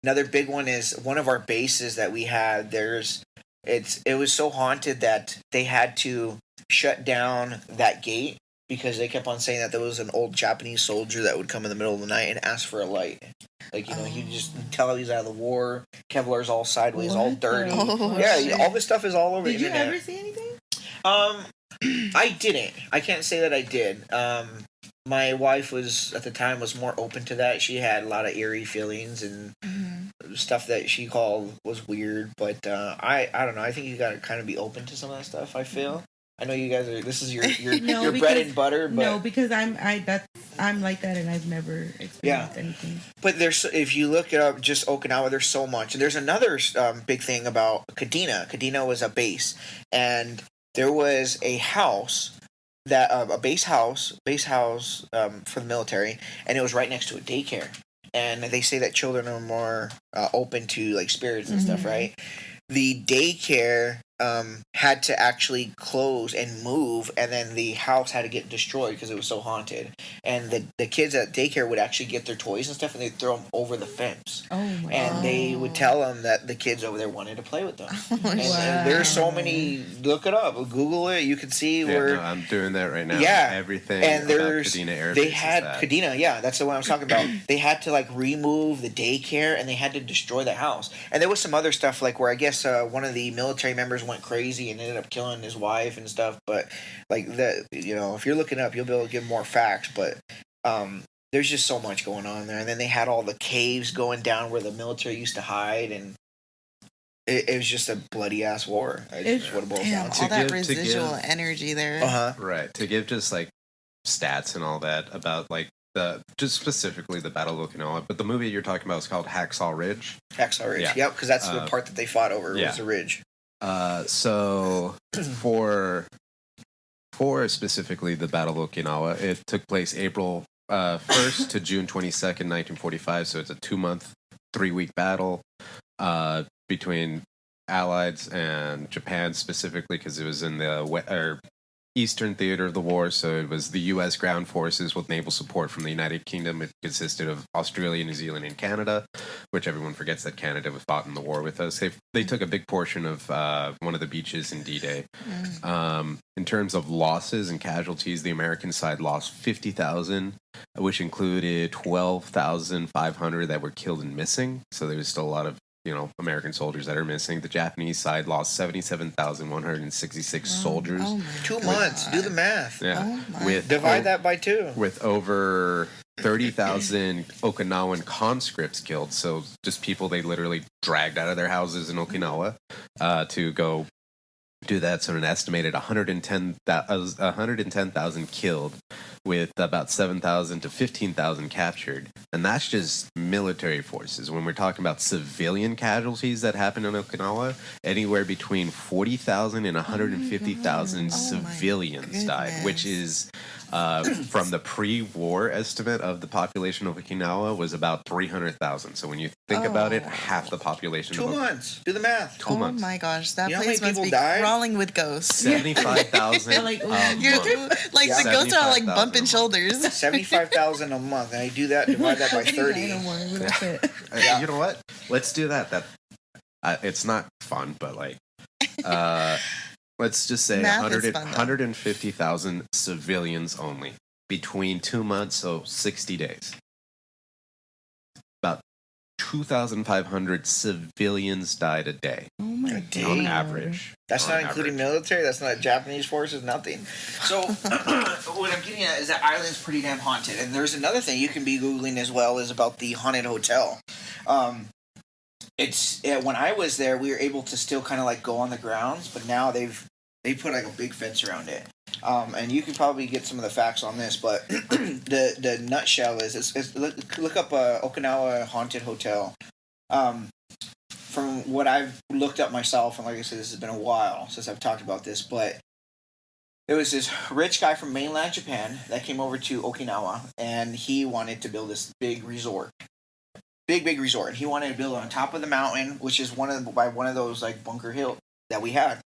another big one is one of our bases that we had. It was so haunted that they had to shut down that gate because they kept on saying that there was an old Japanese soldier that would come in the middle of the night and ask for a light. Like, you know, you just tell he's out of the war. Kevlar's all sideways, all dirty. All this stuff is all over the internet. Did you ever see anything? I didn't. I can't say that I did. My wife at the time was more open to that. She had a lot of eerie feelings and stuff that she called was weird. But I don't know. I think you got to kind of be open to some of that stuff, I feel. I know you guys are. This is your bread and butter. But no, because I'm like that, and I've never experienced anything. But if you look it up, just Okinawa, there's so much. There's another big thing about Dena. Dena was a base, and there was a house that a base house for the military, and it was right next to a daycare. And they say that children are more open to like spirits and stuff, right? the daycare had to actually close and move, and then the house had to get destroyed because it was so haunted. And the kids at daycare would actually get their toys and stuff, and they'd throw them over the fence. Oh my And god. they would tell them that the kids over there wanted to play with them. And Wow. there's so many. Look it up, Google it. You can see where. No, I'm doing that right now. Yeah. Everything And about there's Dena Air they Base is had that. Kadena, yeah, that's the one I was talking about. They had to like remove the daycare, and they had to destroy the house. And there was some other stuff like where I guess one of the military members went crazy and ended up killing his wife and stuff. But like that, if you're looking up, you'll be able to get more facts. But there's just so much going on there. And then they had all the caves going down where the military used to hide, and it was just a bloody ass war. That's what it boils Damn, down all to. that to residual give- energy there. Right. To give just like stats and all that about like just specifically the Battle of Okinawa, but the movie you're talking about is called Hacksaw Ridge. Hacksaw Ridge. Yeah. Yep, because that's the part that they fought over yeah. was the ridge. So for specifically the Battle of Okinawa, it took place April 1st to June 22nd, 1945. So it's a 2-month, 3-week battle between Allies and Japan specifically, because it was in the Eastern Theater of the war. So it was the U.S. ground forces with naval support from the United Kingdom. It consisted of Australia, New Zealand, and Canada, which everyone forgets that Canada was fought in the war with us. They took a big portion of one of the beaches in D-Day. In terms of losses and casualties, the American side lost 50,000, which included 12,500 that were killed and missing. So there was still a lot of American soldiers that are missing. The Japanese side lost 77,166 soldiers. Oh my 2 God. months. Do the math. Yeah, Oh my Divide that by 2. with over 30,000 Okinawan conscripts killed. So just people they literally dragged out of their houses in Okinawa to go do that. So an estimated 110,000 killed, with about 7,000 to 15,000 captured. And that's just military forces. When we're talking about civilian casualties that happened in Okinawa, anywhere between 40,000 and 150,000 civilians died, which is from the pre-war estimate of the population of Okinawa was about 300,000. So when you think about it, half the population 2 of months. Do the math. 2 months. Oh my gosh, that You know how place many must be people died? crawling with ghosts. 75,000 Like, a You're month. like the ghosts are like bumping shoulders. 75,000 a month. And I do that, divide that by 30. That's it. You know what? Let's do that. It's not fun, but like, let's just say Math is fun, though. 150,000 civilians only between 2 months, so 60 days. About 2,500 civilians died a day Oh my A day? on God. average. That's On not including average. military. That's not Japanese forces. Nothing. So what I'm getting at is that island's pretty damn haunted. And there's another thing you can be googling as well is about the haunted hotel. When I was there, we were able to still kind of like go on the grounds, but now they put like a big fence around it. And you can probably get some of the facts on this, but the nutshell is look up Okinawa haunted hotel. From what I've looked up myself, and like I said, this has been a while since I've talked about this, but it was this rich guy from mainland Japan that came over to Okinawa, and he wanted to build this big resort. Big resort. He wanted to build it on top of the mountain, which is one of those like bunker hill that we had,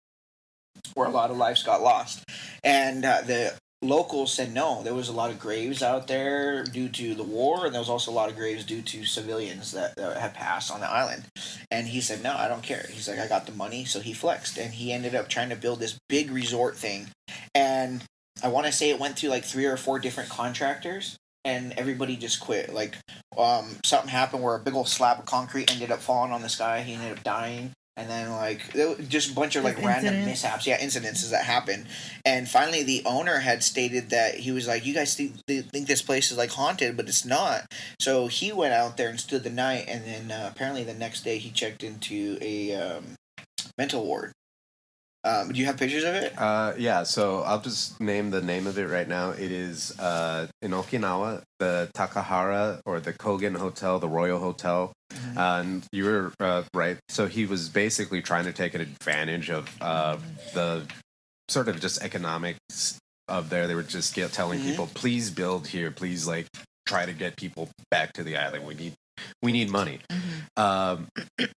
where a lot of lives got lost. And the locals said no. There was a lot of graves out there due to the war, and there was also a lot of graves due to civilians that had passed on the island. And he said, no, I don't care. He's like, I got the money, so he flexed. And he ended up trying to build this big resort thing. And I want to say it went through like 3 or 4 different contractors, and everybody just quit. Like, something happened where a big old slab of concrete ended up falling on this guy. He ended up dying. And then, like, there was just a bunch of, like, random mishaps. Yeah, incidences that happened. And finally, the owner had stated that he was like, you guys think this place is, like, haunted, but it's not. So he went out there and stood the night, and then apparently the next day he checked into a mental ward. Do you have pictures of it? Yeah, so I'll just name the name of it right now. It is in Okinawa, the Takahara or the Kogen Hotel, the Royal Hotel. And you were right. So he was basically trying to take an advantage of the sort of just economics of there. They were just telling people, please build here, please like try to get people back to the island. We need money.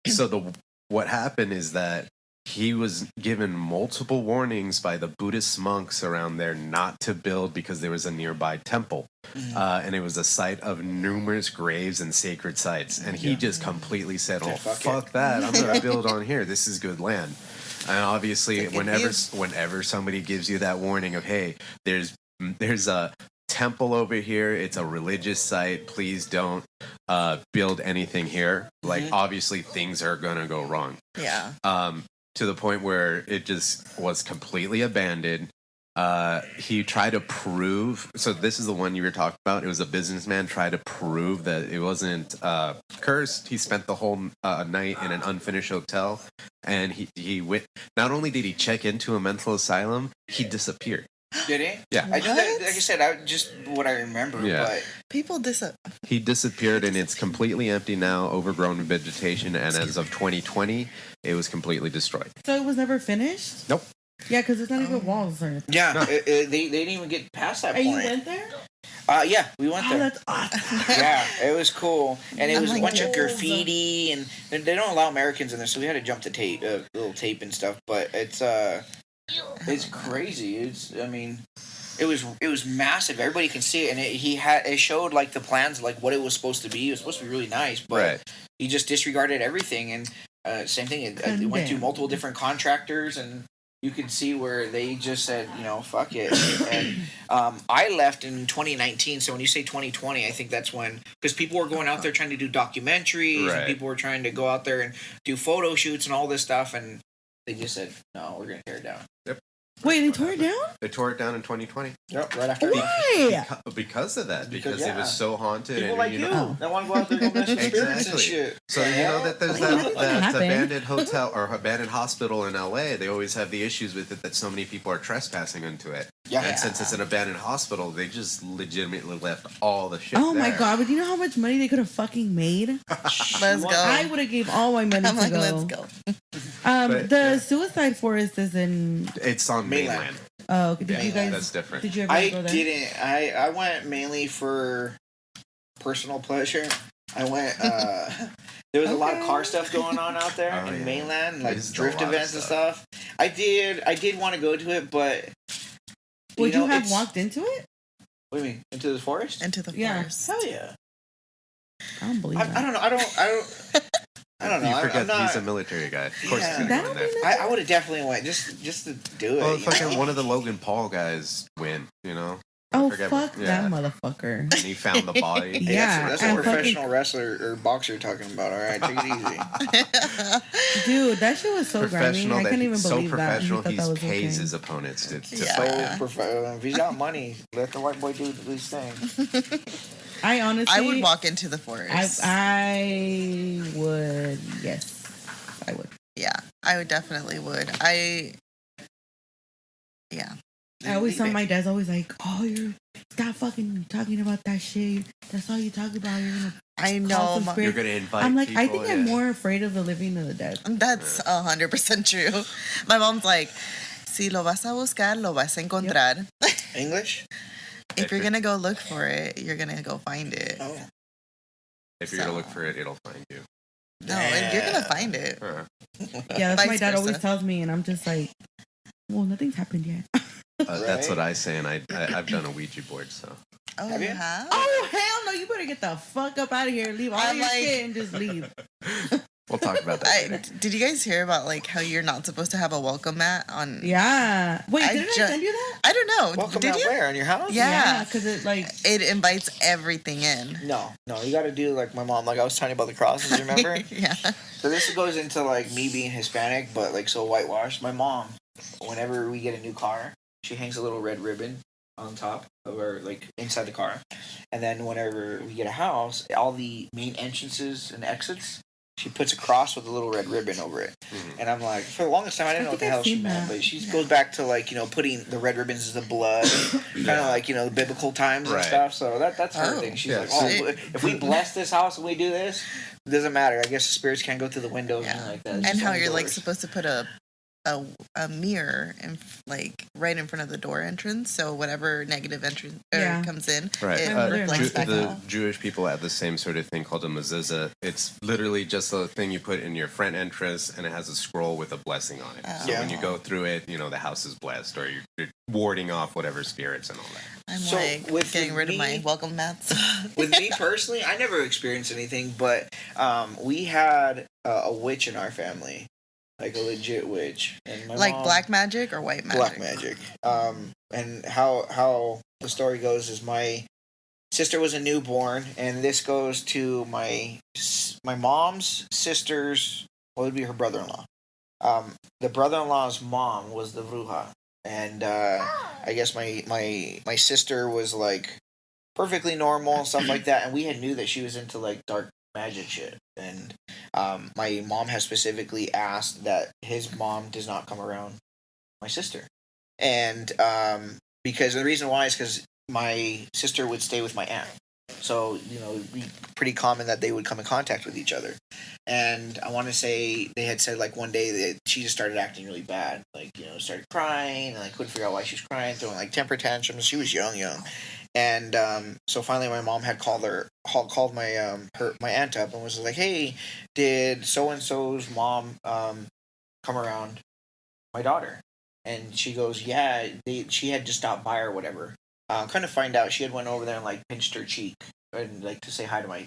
So what happened is that he was given multiple warnings by the Buddhist monks around there not to build because there was a nearby temple. And it was a site of numerous graves and sacred sites. And he just completely said, oh, fuck that. I'm going to build on here. This is good land. And obviously, whenever somebody gives you that warning of, hey, there's a temple over here, it's a religious site, please don't build anything here. Like, obviously, things are going to go wrong. Yeah. To the point where it just was completely abandoned. He tried to prove, so this is the one you were talking about, it was a businessman tried to prove that it wasn't cursed. He spent the whole night in an unfinished hotel, and he went, not only did he check into a mental asylum, he disappeared. Did he? Yeah. I know that, like I said, just what I remember, but... People He disappeared, and it's completely empty now, overgrown with vegetation, and as of 2020, it was completely destroyed. So it was never finished? Nope. Yeah, because it's not even walls or anything. Yeah, they didn't even get past that point. You went there? Yeah, we went there. That's awesome. Yeah, it was cool, and it was a bunch of God. graffiti, and they don't allow Americans in there, so we had to jump the tape, little tape and stuff. But it's crazy. It was massive. Everybody can see it, and it showed like the plans, like what it was supposed to be. It was supposed to be really nice, but he just disregarded everything. And same thing. It went through multiple different contractors, and you can see where they just said, fuck it. And I left in 2019. So when you say 2020, I think that's when, because people were going out there trying to do documentaries, and people were trying to go out there and do photo shoots and all this stuff, and they just said, no, we're gonna tear it down. Yep. Wait, they tore it down? They tore it down in 2020. Yep, right after. Why? Because of that. Because it was so haunted. People and, like you that want to go out there and go mess with spirits and shit. So you know that there's that abandoned hotel or abandoned hospital in LA. They always have the issues with it that so many people are trespassing into it. Yeah. And since it's an abandoned hospital, they just legitimately left all the shit. Oh my god! But do you know how much money they could have fucking made? Let's go. I would have gave all my money to go. Let's go. The suicide forest is in. It's on mainland. Oh, okay. Did you guys? That's different. Did you ever go there? Didn't. I went mainly for personal pleasure. I went. There was a lot of car stuff going on out there in mainland, like drift events and stuff. I did want to go to it, but. Would you have walked into it? What do you mean? Into the forest? Into the forest. Hell yeah. I don't believe that. I don't know. I don't know. You forget he's a military guy. Of course he's gonna go in there. I would have definitely went just to do it. Well, fucking one of the Logan Paul guys win, Oh, fuck that motherfucker. And he found the body. Yeah. That's a professional wrestler or boxer you're talking about, all right? Take it easy. Dude, that shit was so grimy. I couldn't even believe that. So professional, he pays his opponents to if he's got money, let the white boy do his thing. I honestly... I would walk into the forest. I would, yes. I would. Yeah, I would definitely would. Yeah. I always tell my dad's always like, "Oh, stop fucking talking about that shit. That's all you talk about. You're gonna." I know. You're gonna invite. I'm like, people, I think I'm more afraid of the living than the dead. That's 100% true. My mom's like, "Si lo vas a buscar, lo vas a encontrar." Yep. English. If you're gonna go look for it, you're gonna go find it. Oh. If you're gonna look for it, it'll find you. No, and you're gonna find it. Yeah, that's what my dad always tells me, and I'm just like, well, nothing's happened yet. That's what I say, and I've done a Ouija board, so. Oh, you have? Oh, hell no! You better get the fuck up out of here. Leave all your shit and just leave. We'll talk about that later. Did you guys hear about how you're not supposed to have a welcome mat on? Yeah. Wait, didn't I send you that? I don't know. Welcome did mat you? Where? In your house? Yeah, because it invites everything in. No, you got to do like my mom. Like I was telling you about the crosses. Remember? Yeah. So this goes into me being Hispanic, but so whitewashed. My mom, whenever we get a new car, she hangs a little red ribbon on top of her, inside the car. And then whenever we get a house, all the main entrances and exits, she puts a cross with a little red ribbon over it. Mm-hmm. And I'm like, for the longest time, I didn't know what the hell she meant. But she goes back to, putting the red ribbons as the blood, kind of the biblical times and stuff. So that's her thing. She's if we bless this house and we do this, it doesn't matter. I guess the spirits can't go through the windows and like that. And how you're, supposed to put a a mirror and like right in front of the door entrance, so whatever negative entrance comes in, right. it My reflects back The off. Jewish people have the same sort of thing called a mezuzah. It's literally just a thing you put in your front entrance, and it has a scroll with a blessing on it. So when you go through it, you know the house is blessed, or you're warding off whatever spirits and all that. I'm So like with getting rid of me- my welcome mats. With me personally, I never experienced anything, but we had a witch in our family, like a legit witch, and my Like mom, black magic or white magic? black magic. And how the story goes is my sister was a newborn, and this goes to my mom's sister's, what would be her brother-in-law. The brother-in-law's mom was the bruja, and I guess my sister was like perfectly normal and stuff like that, and we had knew that she was into like dark magic shit, and my mom has specifically asked that his mom does not come around my sister, and because the reason why is because my sister would stay with my aunt, so it'd be pretty common that they would come in contact with each other. And I want to say they had said like one day that she just started acting really bad, like started crying, and I couldn't figure out why she was crying, throwing like temper tantrums. She was young, and so finally my mom had called my my aunt up and was like, "Hey, did so and so's mom come around my daughter?" And she goes, "Yeah, she had just stopped by or whatever." Kind of find out she had went over there and like pinched her cheek and like to say hi to my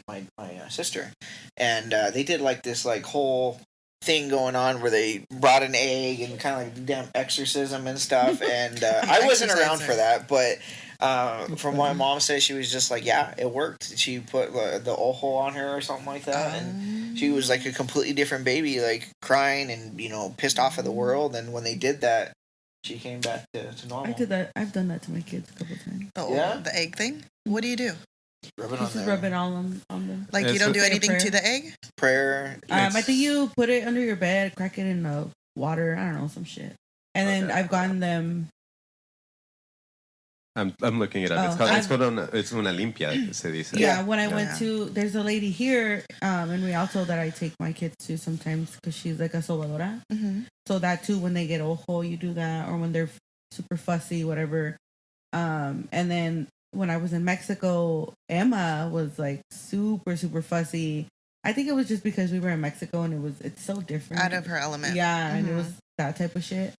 sister, and they did like this like whole thing going on where they brought an egg and kind of like damn exorcism and stuff, and I wasn't around for that, but from what my mom said, she was just like, yeah, it worked. She put the ojo on her or something like that, and she was like a completely different baby, like crying and pissed off at the world, and when they did that, she came back to normal. I did that. I've done that to my kids a couple times. The egg thing. What do you do? Rub it on Just there. rub it all on them. Like you don't do anything to the egg? Prayer. I think you put it under your bed, crack it in the water. I don't know, some shit. And then I've gotten them. I'm looking it up. It's una limpia, se dice. Yeah, when I went to, there's a lady here in Rialto that I take my kids to sometimes because she's like a sobadora. Mm-hmm. So that too, when they get ojo, you do that, or when they're super fussy, whatever. And then when I was in Mexico, Emma was like super, super fussy. I think it was just because we were in Mexico and it's so different. Out of her element. Yeah, and it was that type of shit.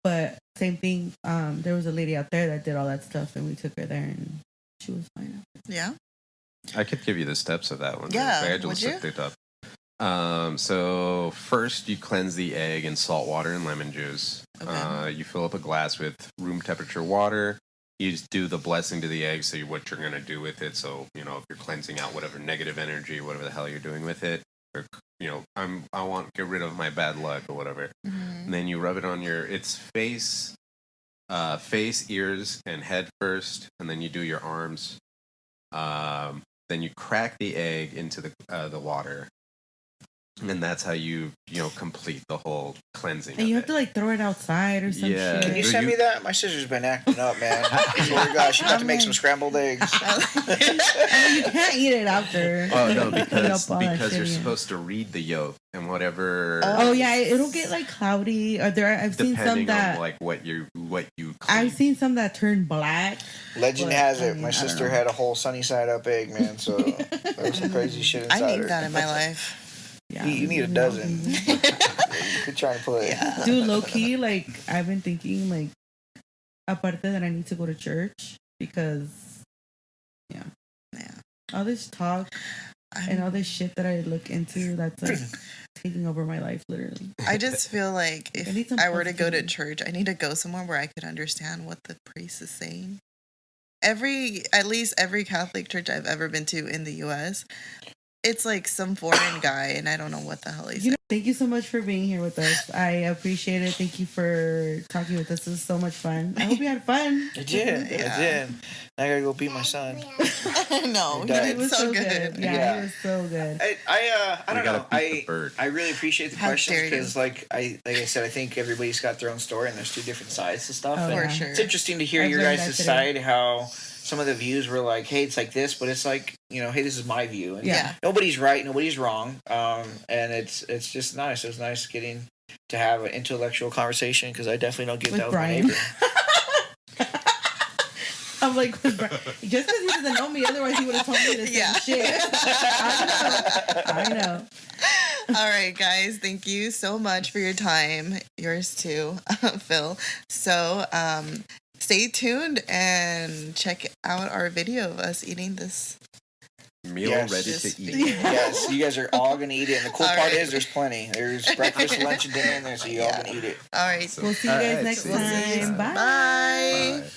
But same thing, there was a lady out there that did all that stuff, and we took her there, and she was fine. Yeah. I could give you the steps of that one. Yeah, I just looked it up. So first you cleanse the egg in salt water and lemon juice. Okay. You fill up a glass with room temperature water. You just do the blessing to the egg, so what you're going to do with it. So, if you're cleansing out whatever negative energy, whatever the hell you're doing with it, or, I want to get rid of my bad luck or whatever. Mm-hmm. And then you rub it on its face, ears, and head first, and then you do your arms. Then you crack the egg into the water, and that's how you complete the whole cleansing. And you have to like throw it outside or some Yeah. shit. Can you send me that? My sister's been acting up, man. I swear to God, she's about to make some scrambled eggs. I mean, you can't eat it after. Oh no, because shit, you're yeah. supposed to read the yolk and whatever. Oh yeah, it'll get like cloudy. Or I've seen some depending that on like what you clean. I've seen some that turn black. Legend But, has I it, mean, my I don't sister know. had a whole sunny side up egg, man. So there was some crazy shit inside I need her. that in my life. Yeah, You need a dozen. You could try and put it. Dude, low key, like I've been thinking, like aparte that I need to go to church because, yeah, all this talk and all this shit that I look into that's like taking over my life, literally. I just feel like I need if some I were to go to positivity. church, I need to go somewhere where I could understand what the priest is saying. At least every Catholic church I've ever been to in the U.S., it's like some foreign guy, and I don't know what the hell he's saying. Thank you so much for being here with us. I appreciate it. Thank you for talking with us. This is so much fun. I hope you had fun. I did. Yeah. I did. I gotta go beat my son. No, he It did was so good. Yeah, Yeah. it was so good. I don't know. The bird. I really appreciate the How questions dare you. because, like I said, I think everybody's got their own story and there's two different sides to stuff. Oh, and For yeah. sure. It's interesting to hear I've your learned guys' that today. side. How some of the views were like, "Hey, it's like this," but it's like, hey, this is my view. And Yeah. nobody's right, nobody's wrong. And it's just nice. It was nice getting to have an intellectual conversation because I definitely don't get With that with Bryan. my neighbor. I'm like, just because he doesn't know me, otherwise he would have told me the same shit. I know. All right, guys. Thank you so much for your time. Yours too, Phil. So stay tuned and check out our video of us eating this. Meal Yes. ready Just to eat. Yes, you guys are all gonna eat it, and the cool All part right. is there's plenty. There's breakfast, lunch, and dinner in there, so you all gonna eat it. All right. We'll see you guys All right, next see you next time. time. Bye. Bye. Bye.